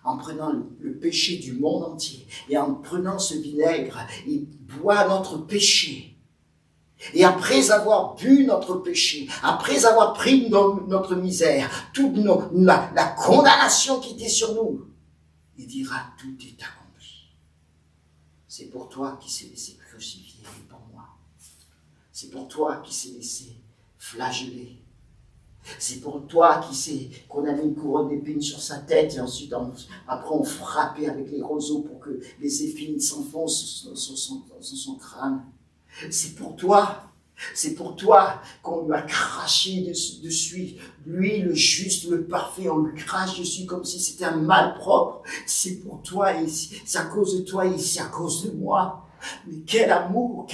en prenant le péché du monde entier. Et en prenant ce vinaigre, il boit notre péché. Et après avoir bu notre péché, après avoir pris notre misère, toute la condamnation qui était sur nous, il dira, tout est accompli. C'est pour toi qui s'est laissé crucifier et pour moi. C'est pour toi qui s'est laissé flageller. C'est pour toi qu'on a mis une couronne d'épines sur sa tête et ensuite, après, on frappait avec les roseaux pour que les épines s'enfoncent sur son crâne. C'est pour toi qu'on lui a craché dessus. Lui, le juste, le parfait, on lui crache dessus comme si c'était un malpropre. C'est pour toi et c'est à cause de toi et c'est à cause de moi. Mais quel amour,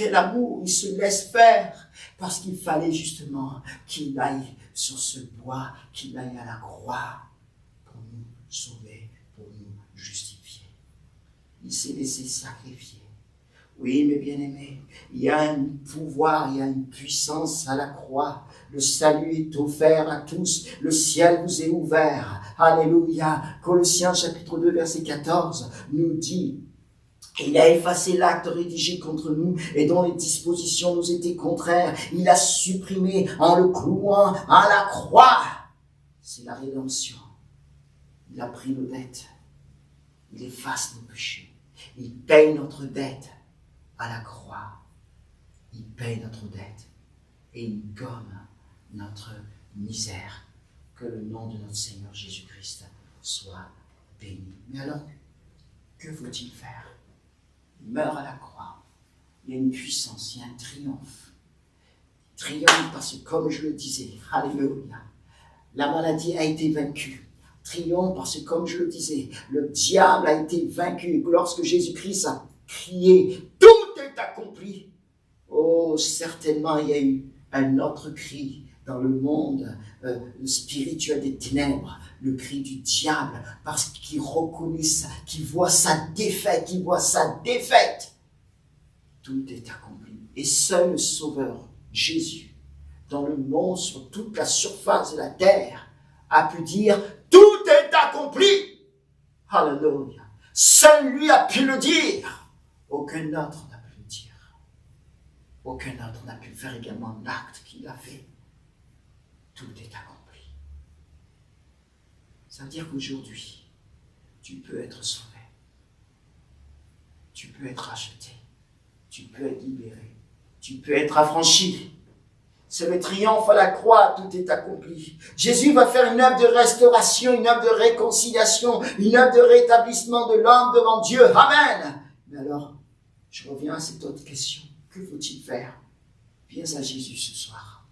il se laisse faire, parce qu'il fallait justement qu'il aille sur ce bois, qu'il aille à la croix pour nous sauver, pour nous justifier. Il s'est laissé sacrifier. Oui, mes bien-aimés, il y a un pouvoir, il y a une puissance à la croix. Le salut est offert à tous. Le ciel vous est ouvert. Alléluia. Colossiens chapitre 2, verset 14 nous dit: il a effacé l'acte rédigé contre nous et dont les dispositions nous étaient contraires. Il a supprimé en le clouant à la croix. C'est la rédemption. Il a pris nos dettes. Il efface nos péchés. Il paye notre dette à la croix. Il paye notre dette et il gomme notre misère. Que le nom de notre Seigneur Jésus-Christ soit béni. Mais alors, que faut-il faire? Il meurt à la croix. Il y a une puissance, il y a un triomphe. Triomphe parce que, comme je le disais, alléluia, la maladie a été vaincue. Triomphe parce que, comme je le disais, le diable a été vaincu. Lorsque Jésus-Christ a crié, tout est accompli. Oh, certainement, il y a eu un autre cri dans le monde spirituel des ténèbres, le cri du diable, parce qu'il reconnaît ça, qu'il voit sa défaite, Tout est accompli. Et seul le Sauveur, Jésus, dans le monde, sur toute la surface de la terre, a pu dire, tout est accompli. Alléluia. Seul lui a pu le dire. Aucun autre n'a pu le dire. Aucun autre n'a pu faire également l'acte qu'il a fait. Tout est accompli. Ça veut dire qu'aujourd'hui, tu peux être sauvé. Tu peux être acheté. Tu peux être libéré. Tu peux être affranchi. C'est le triomphe à la croix, tout est accompli. Jésus va faire une œuvre de restauration, une œuvre de réconciliation, une œuvre de rétablissement de l'homme devant Dieu. Amen. Mais alors, je reviens à cette autre question. Que faut-il faire? Viens à Jésus ce soir.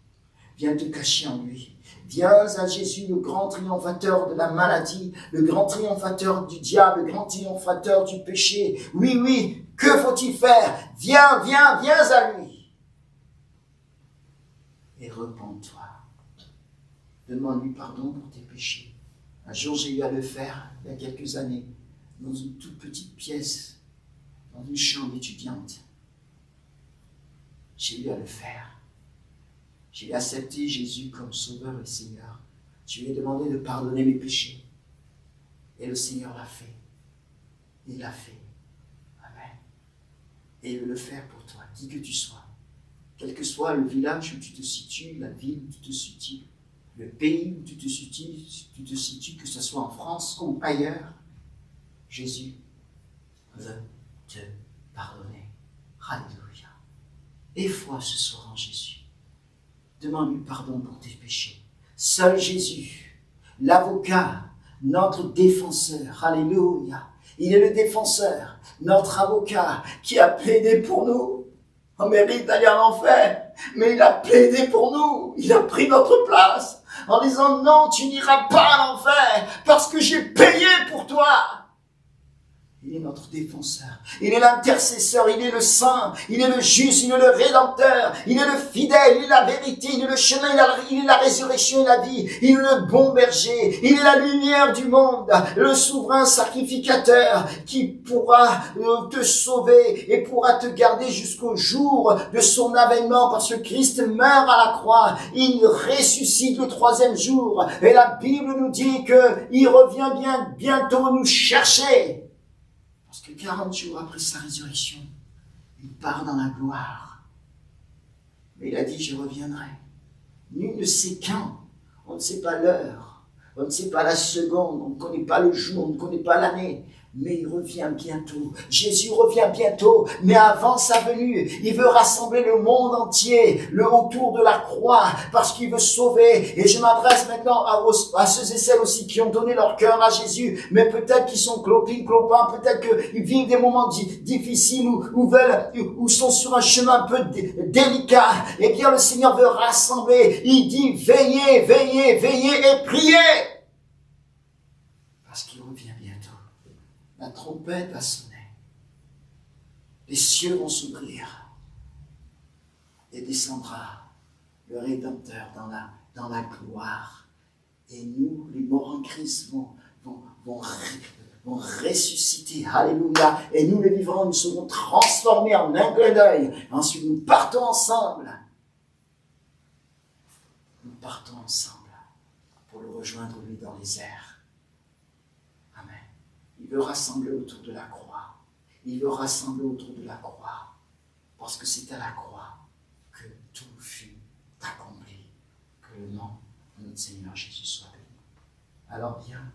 Viens te cacher en lui. Viens à Jésus, le grand triomphateur de la maladie, le grand triomphateur du diable, le grand triomphateur du péché. Oui, oui, que faut-il faire? Viens à lui. Et repens-toi. Demande-lui pardon pour tes péchés. Un jour, j'ai eu à le faire, il y a quelques années, dans une toute petite pièce, dans une chambre étudiante. J'ai eu à le faire. J'ai accepté Jésus comme Sauveur et Seigneur. Je lui ai demandé de pardonner mes péchés. Et le Seigneur l'a fait. Il l'a fait. Amen. Et il veut le faire pour toi, qui que tu sois. Quel que soit le village où tu te situes, la ville où tu te situes, le pays où tu te situes, que ce soit en France ou ailleurs, Jésus veut te pardonner. Alléluia. Aie foi ce soir en Jésus. Demande-lui pardon pour tes péchés. Seul Jésus, l'avocat, notre défenseur, alléluia. Il est le défenseur, notre avocat qui a plaidé pour nous. On mérite d'aller en enfer, mais il a plaidé pour nous. Il a pris notre place en disant non, tu n'iras pas à l'enfer parce que j'ai payé pour toi. Il est notre défenseur, il est l'intercesseur, il est le saint, il est le juste, il est le rédempteur, il est le fidèle, il est la vérité, il est le chemin, il est la résurrection et la vie, il est le bon berger, il est la lumière du monde, le souverain sacrificateur qui pourra te sauver et pourra te garder jusqu'au jour de son avènement parce que Christ meurt à la croix, il ressuscite le 3e jour et la Bible nous dit qu'il revient bientôt nous chercher. Parce que 40 jours après sa résurrection, il part dans la gloire. Mais il a dit, je reviendrai. Nul ne sait quand. On ne sait pas l'heure. On ne sait pas la seconde. On ne connaît pas le jour. On ne connaît pas l'année. Mais il revient bientôt. Jésus revient bientôt. Mais avant sa venue, il veut rassembler le monde entier autour de la croix parce qu'il veut sauver. Et je m'adresse maintenant à ceux et celles aussi qui ont donné leur cœur à Jésus, mais peut-être qu'ils sont clopins, peut-être qu'ils vivent des moments difficiles ou sont sur un chemin un peu délicat. Eh bien, le Seigneur veut rassembler. Il dit, veillez, veillez, veillez et priez. Parce qu'il revient bientôt. La trompette va sonner. Les cieux vont s'ouvrir. Et descendra le Rédempteur dans la gloire. Et nous, les morts en Christ, vont ressusciter. Alléluia. Et nous, les vivants, nous serons transformés en un clin d'œil. Ensuite, nous partons ensemble. Nous partons ensemble pour le rejoindre, lui, dans les airs. Il veut rassembler autour de la croix. Il veut rassembler autour de la croix. Parce que c'est à la croix que tout fut accompli. Que le nom de notre Seigneur Jésus soit béni. Alors viens,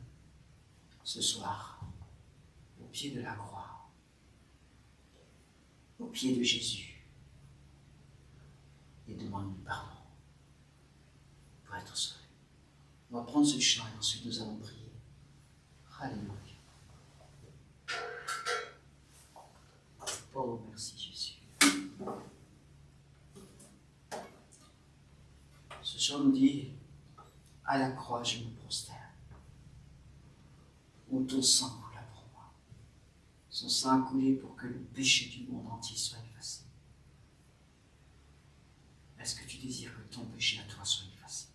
ce soir, au pied de la croix, au pied de Jésus, et demande-lui pardon pour être sauvé. On va prendre ce chant et ensuite nous allons prier. Alléluia. Oh, merci Jésus. Ce chant nous dit, à la croix je me prosterne, où ton sang coula pour moi. Son sang a coulé pour que le péché du monde entier soit effacé. Est-ce que tu désires que ton péché à toi soit effacé?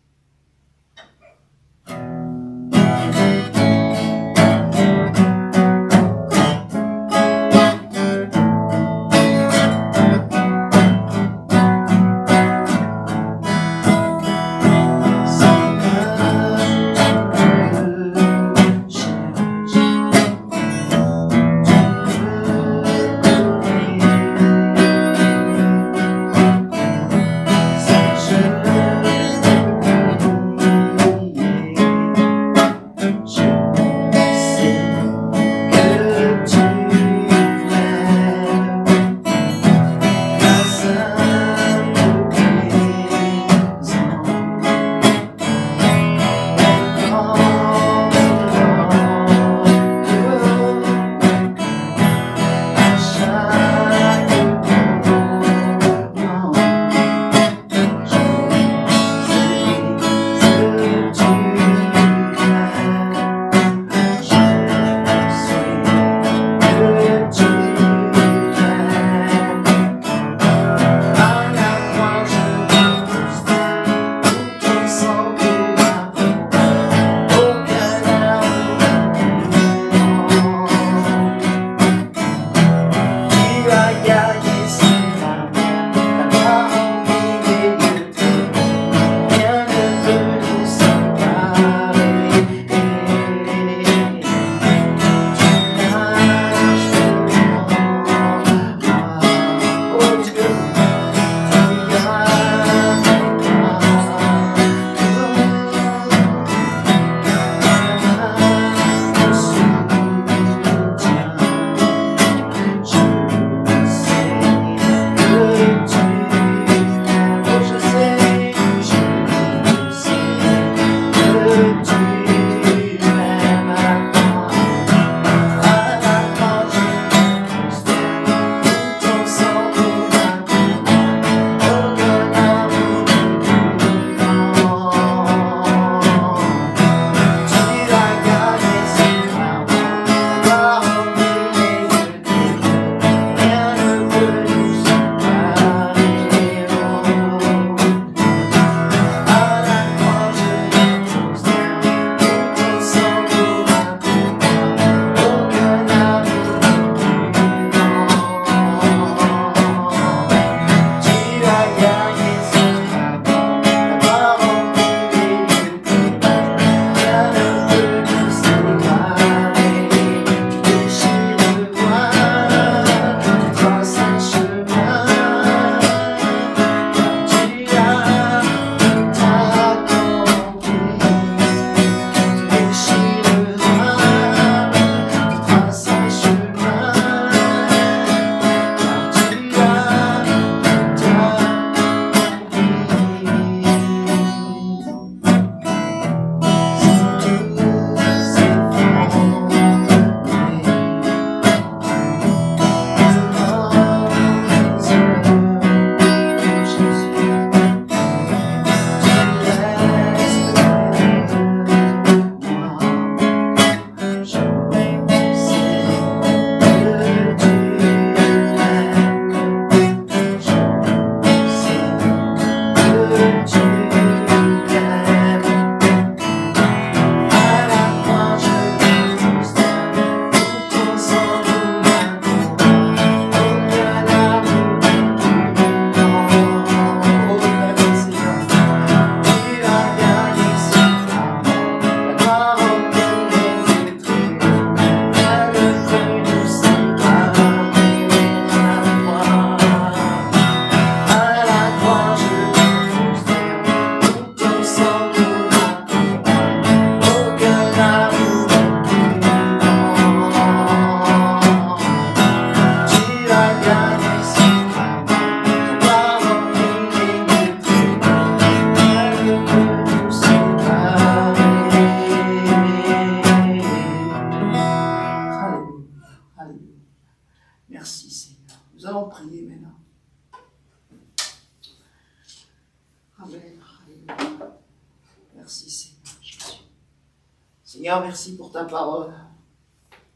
Seigneur, merci pour ta parole.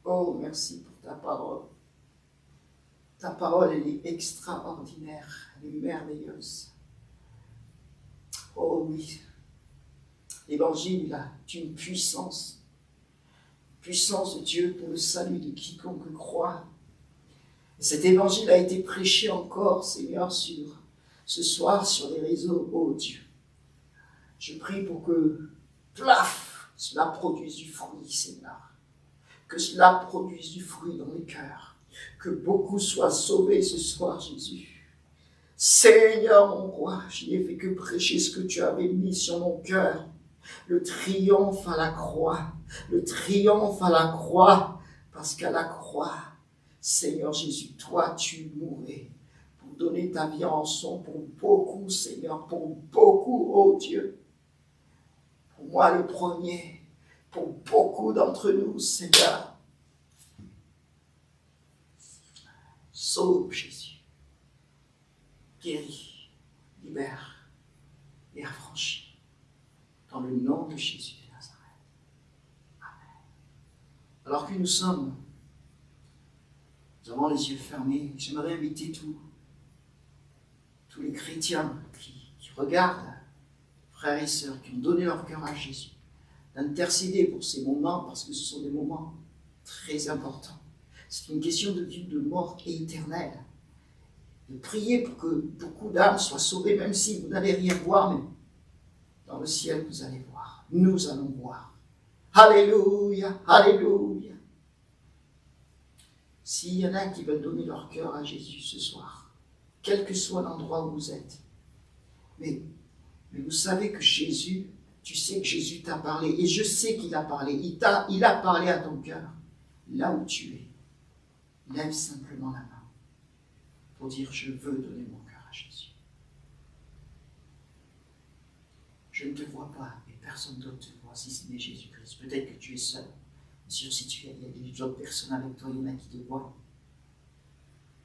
Oh, merci pour ta parole. Ta parole, elle est extraordinaire, elle est merveilleuse. Oh oui, l'évangile a une puissance de Dieu pour le salut de quiconque croit. Et cet évangile a été prêché encore, Seigneur, ce soir sur les réseaux. Oh Dieu, je prie pour que, plaf, cela produise du fruit, Seigneur. Que cela produise du fruit dans les cœurs. Que beaucoup soient sauvés ce soir, Jésus. Seigneur, mon roi, je n'ai fait que prêcher ce que tu avais mis sur mon cœur. Le triomphe à la croix. Le triomphe à la croix. Parce qu'à la croix, Seigneur Jésus, toi, tu mourais pour donner ta vie en rançon pour beaucoup, Seigneur, pour beaucoup, oh Dieu. Pour moi, le premier, pour beaucoup d'entre nous, Seigneur. Sauve Jésus. Guéris, libère et affranchis. Dans le nom de Jésus de Nazareth. Amen. Alors que nous avons les yeux fermés, j'aimerais inviter tous les chrétiens qui regardent, frères et sœurs, qui ont donné leur cœur à Jésus, d'intercéder pour ces moments, parce que ce sont des moments très importants. C'est une question de vie, de mort et éternelle. De prier pour que beaucoup d'âmes soient sauvées, même si vous n'allez rien voir, mais dans le ciel, vous allez voir. Nous allons voir. Alléluia, alléluia. S'il y en a qui veulent donner leur cœur à Jésus ce soir, quel que soit l'endroit où vous êtes, mais vous savez que Jésus, tu sais que Jésus t'a parlé, et je sais qu'il a parlé, il a parlé à ton cœur, là où tu es. Lève simplement la main pour dire, je veux donner mon cœur à Jésus. Je ne te vois pas, et personne d'autre te voit, si ce n'est Jésus-Christ. Peut-être que tu es seul. Bien sûr, si il y a d'autres personnes avec toi, il y en a qui te voient.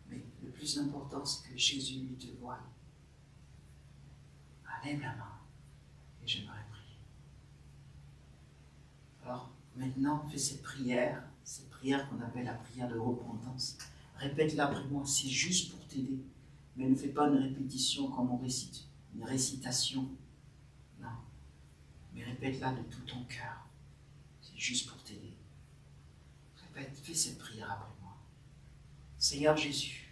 Mais le plus important, c'est que Jésus lui te voie. Lève la main, et j'aimerais prier. Alors, maintenant, fais cette prière qu'on appelle la prière de repentance. Répète-la après moi, c'est juste pour t'aider. Mais ne fais pas une répétition comme on récite, une récitation. Non. Mais répète-la de tout ton cœur. C'est juste pour t'aider. Répète, fais cette prière après moi. Seigneur Jésus,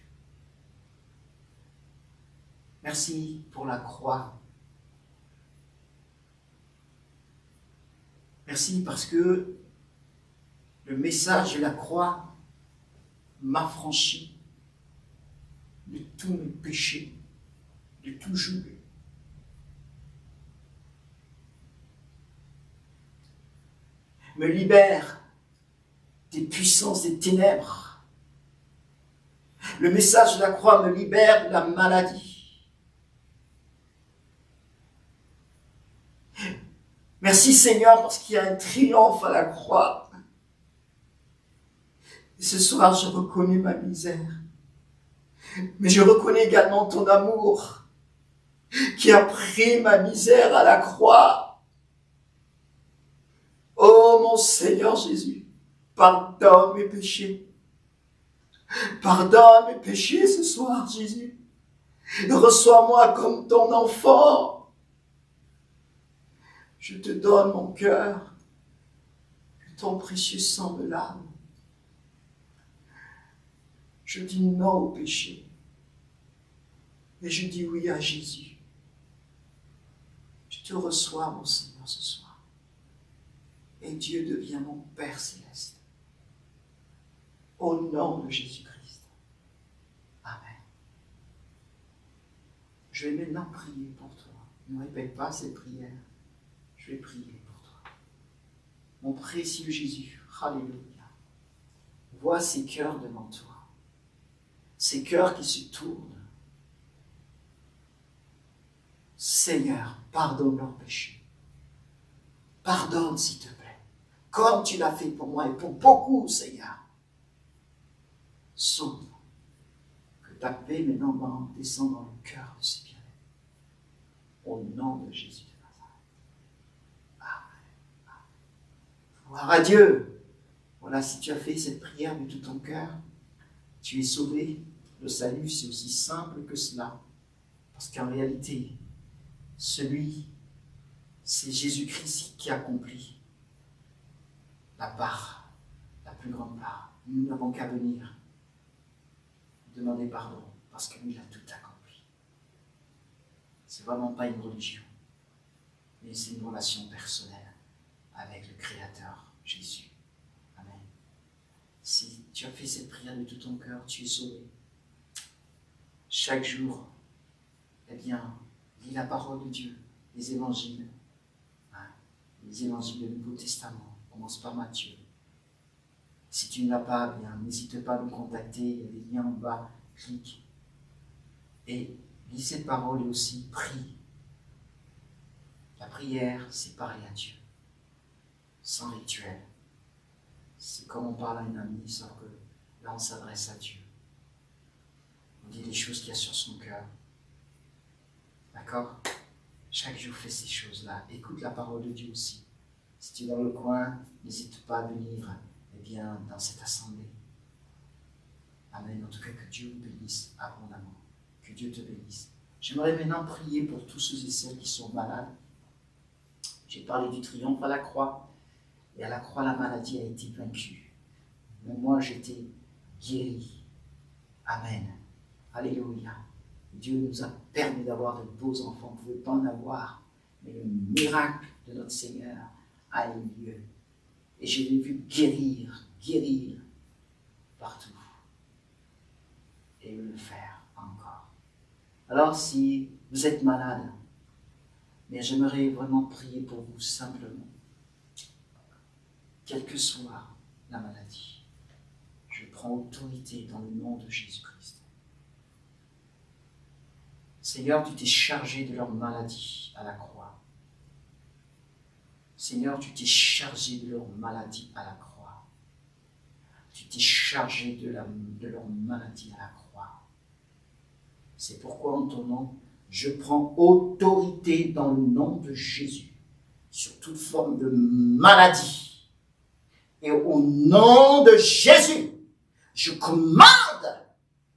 merci pour la croix. Merci parce que le message de la croix m'affranchit de tous mes péchés, de tout joug. Me libère des puissances des ténèbres. Le message de la croix me libère de la maladie. Merci Seigneur parce qu'il y a un triomphe à la croix. Et ce soir, je reconnais ma misère. Mais je reconnais également ton amour qui a pris ma misère à la croix. Oh mon Seigneur Jésus, pardonne mes péchés. Pardonne mes péchés ce soir, Jésus. Reçois-moi comme ton enfant. Je te donne mon cœur. Que ton précieux sang me lave. Je dis non au péché. Et je dis oui à Jésus. Je te reçois, mon Seigneur, ce soir. Et Dieu devient mon Père céleste. Au nom de Jésus-Christ. Amen. Je vais maintenant prier pour toi. Ne répète pas cette prière. Je vais prier pour toi. Mon précieux Jésus, alléluia. Vois ces cœurs devant toi. Ces cœurs qui se tournent. Seigneur, pardonne leurs péchés. Pardonne, s'il te plaît. Comme tu l'as fait pour moi et pour beaucoup, Seigneur. Sauve. Que ta paix maintenant descende dans le cœur de ces bien-aimés. Au nom de Jésus de Nazareth. Amen. Gloire à Dieu. Voilà, si tu as fait cette prière de tout ton cœur, tu es sauvé. Le salut, c'est aussi simple que cela. Parce qu'en réalité, c'est Jésus-Christ qui accomplit la part, la plus grande part. Nous n'avons qu'à venir demander pardon, parce que lui, il a tout accompli. C'est vraiment pas une religion, mais c'est une relation personnelle avec le Créateur, Jésus. Amen. Si tu as fait cette prière de tout ton cœur, tu es sauvé. Chaque jour, eh bien, lis la parole de Dieu, les évangiles. Les évangiles du Nouveau Testament. Commence par Matthieu. Si tu ne l'as pas, bien, n'hésite pas à nous contacter. Il y a des liens en bas. Clique. Et lis cette parole et aussi prie. La prière, c'est parler à Dieu. Sans rituel. C'est comme on parle à une amie, sauf que là, on s'adresse à Dieu. On dit les choses qu'il y a sur son cœur. D'accord ? Chaque jour, fais ces choses-là. Écoute la parole de Dieu aussi. Si tu es dans le coin, n'hésite pas à venir dans cette assemblée. Amen. En tout cas, que Dieu vous bénisse abondamment. Que Dieu te bénisse. J'aimerais maintenant prier pour tous ceux et celles qui sont malades. J'ai parlé du triomphe à la croix. Et à la croix, la maladie a été vaincue. Mais moi, j'étais guéri. Amen. Alléluia. Dieu nous a permis d'avoir de beaux enfants. Vous ne pouvez pas en avoir. Mais le miracle de notre Seigneur a eu lieu. Et je l'ai vu guérir partout. Et le faire encore. Alors, si vous êtes malade, mais j'aimerais vraiment prier pour vous simplement. Quelle que soit la maladie, je prends autorité dans le nom de Jésus-Christ. Seigneur, tu t'es chargé de leur maladie à la croix. Seigneur, tu t'es chargé de leur maladie à la croix. Tu t'es chargé de leur maladie à la croix. C'est pourquoi en ton nom, je prends autorité dans le nom de Jésus sur toute forme de maladie. Et au nom de Jésus, je commande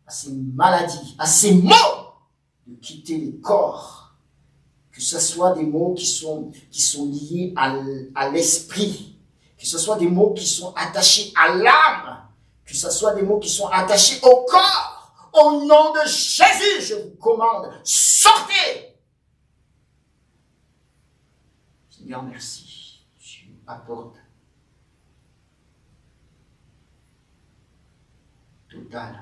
à ces maladies, à ces maux, de quitter les corps, que ce soit des maux qui sont liés à l'esprit, que ce soit des maux qui sont attachés à l'âme, que ce soit des maux qui sont attachés au corps. Au nom de Jésus, je vous commande, sortez! Seigneur, merci. Tu apportes total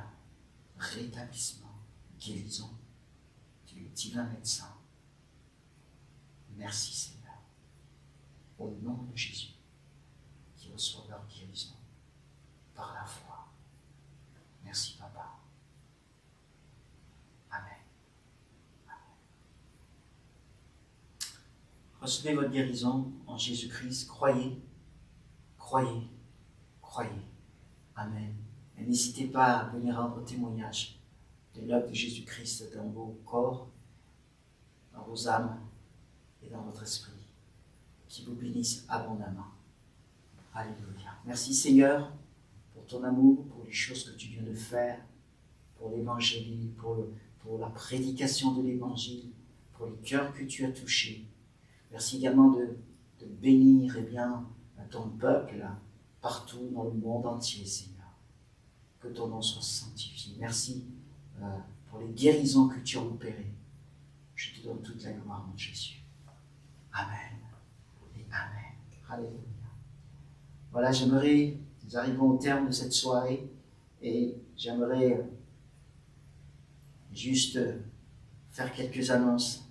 rétablissement, guérison. Tu es divin médecin. Merci Seigneur. Au nom de Jésus, qui reçoit leur guérison par la foi. Merci Papa. Amen. Amen. Recevez votre guérison en Jésus-Christ. Croyez, croyez, croyez. Amen. Et n'hésitez pas à venir rendre témoignage de l'œuvre de Jésus-Christ dans vos corps, dans vos âmes et dans votre esprit. Qui vous bénisse abondamment. Alléluia. Merci Seigneur pour ton amour, pour les choses que tu viens de faire, pour l'évangile, pour la prédication de l'évangile, pour les cœurs que tu as touchés. Merci également de bénir ton peuple partout dans le monde entier, Seigneur. Que ton nom soit sanctifié. Merci pour les guérisons que tu as opérées. Je te donne toute la gloire, mon Jésus. Amen. Et Amen. Alléluia. Voilà, nous arrivons au terme de cette soirée et j'aimerais juste faire quelques annonces.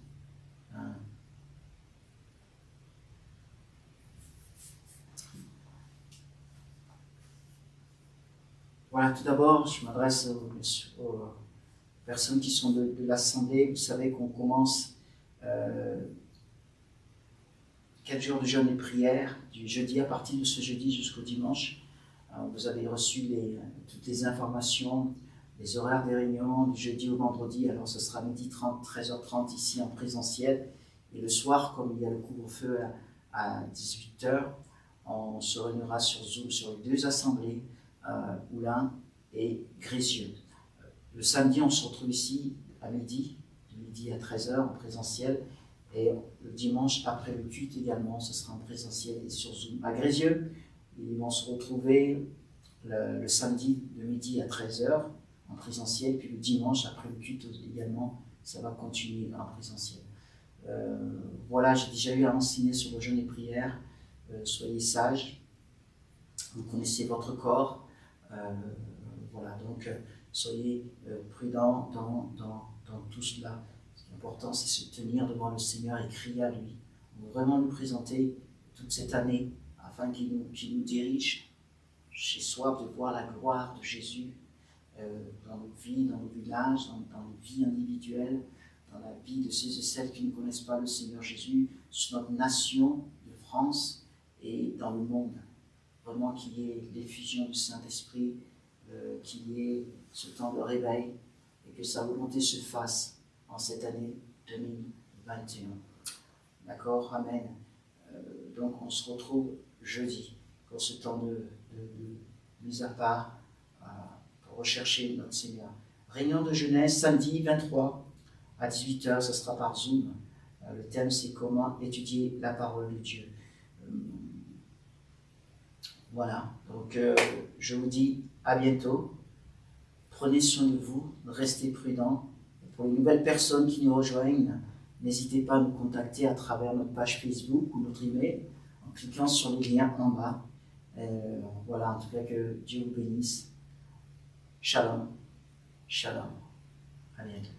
Voilà, tout d'abord, je m'adresse aux personnes qui sont de l'Assemblée. Vous savez qu'on commence 4 jours de jeûne et prière, du jeudi à partir de ce jeudi jusqu'au dimanche. Vous avez reçu toutes les informations, les horaires des réunions, du jeudi au vendredi. Alors ce sera 12h30, 13h30 ici en présentiel. Et le soir, comme il y a le couvre-feu à 18h, on se réunira sur Zoom sur les 2 assemblées, Oulin et Grézieux. Le samedi, on se retrouve ici à midi, de midi à 13 h en présentiel, et le dimanche après le culte également, ce sera en présentiel et sur Zoom. À Grézieux, ils vont se retrouver le samedi de midi à 13 h en présentiel, puis le dimanche après le culte également, ça va continuer en présentiel. Voilà, j'ai déjà eu à enseigner sur le jeûne et prière. Soyez sages, vous connaissez votre corps. Voilà, donc soyez prudents dans tout cela. L'important, c'est se tenir devant le Seigneur et crier à lui. On veut vraiment lui présenter toute cette année afin qu'il nous dirige. J'ai soif de voir la gloire de Jésus dans nos vies, dans nos villages, dans nos vies individuelles, dans la vie de ceux et celles qui ne connaissent pas le Seigneur Jésus, sur notre nation de France et dans le monde. Vraiment qu'il y ait l'effusion du Saint-Esprit, qu'il y ait ce temps de réveil et que sa volonté se fasse en cette année 2021. D'accord? Amen. Donc on se retrouve jeudi pour ce temps de mise à part pour rechercher notre Seigneur. Réunion de jeunesse samedi 23 à 18 h, ce sera par Zoom. Le thème c'est comment étudier la parole de Dieu. Voilà, donc je vous dis à bientôt. Prenez soin de vous, restez prudents. Pour les nouvelles personnes qui nous rejoignent, n'hésitez pas à nous contacter à travers notre page Facebook ou notre email en cliquant sur les liens en bas. Voilà, en tout cas que Dieu vous bénisse. Shalom, shalom. À bientôt.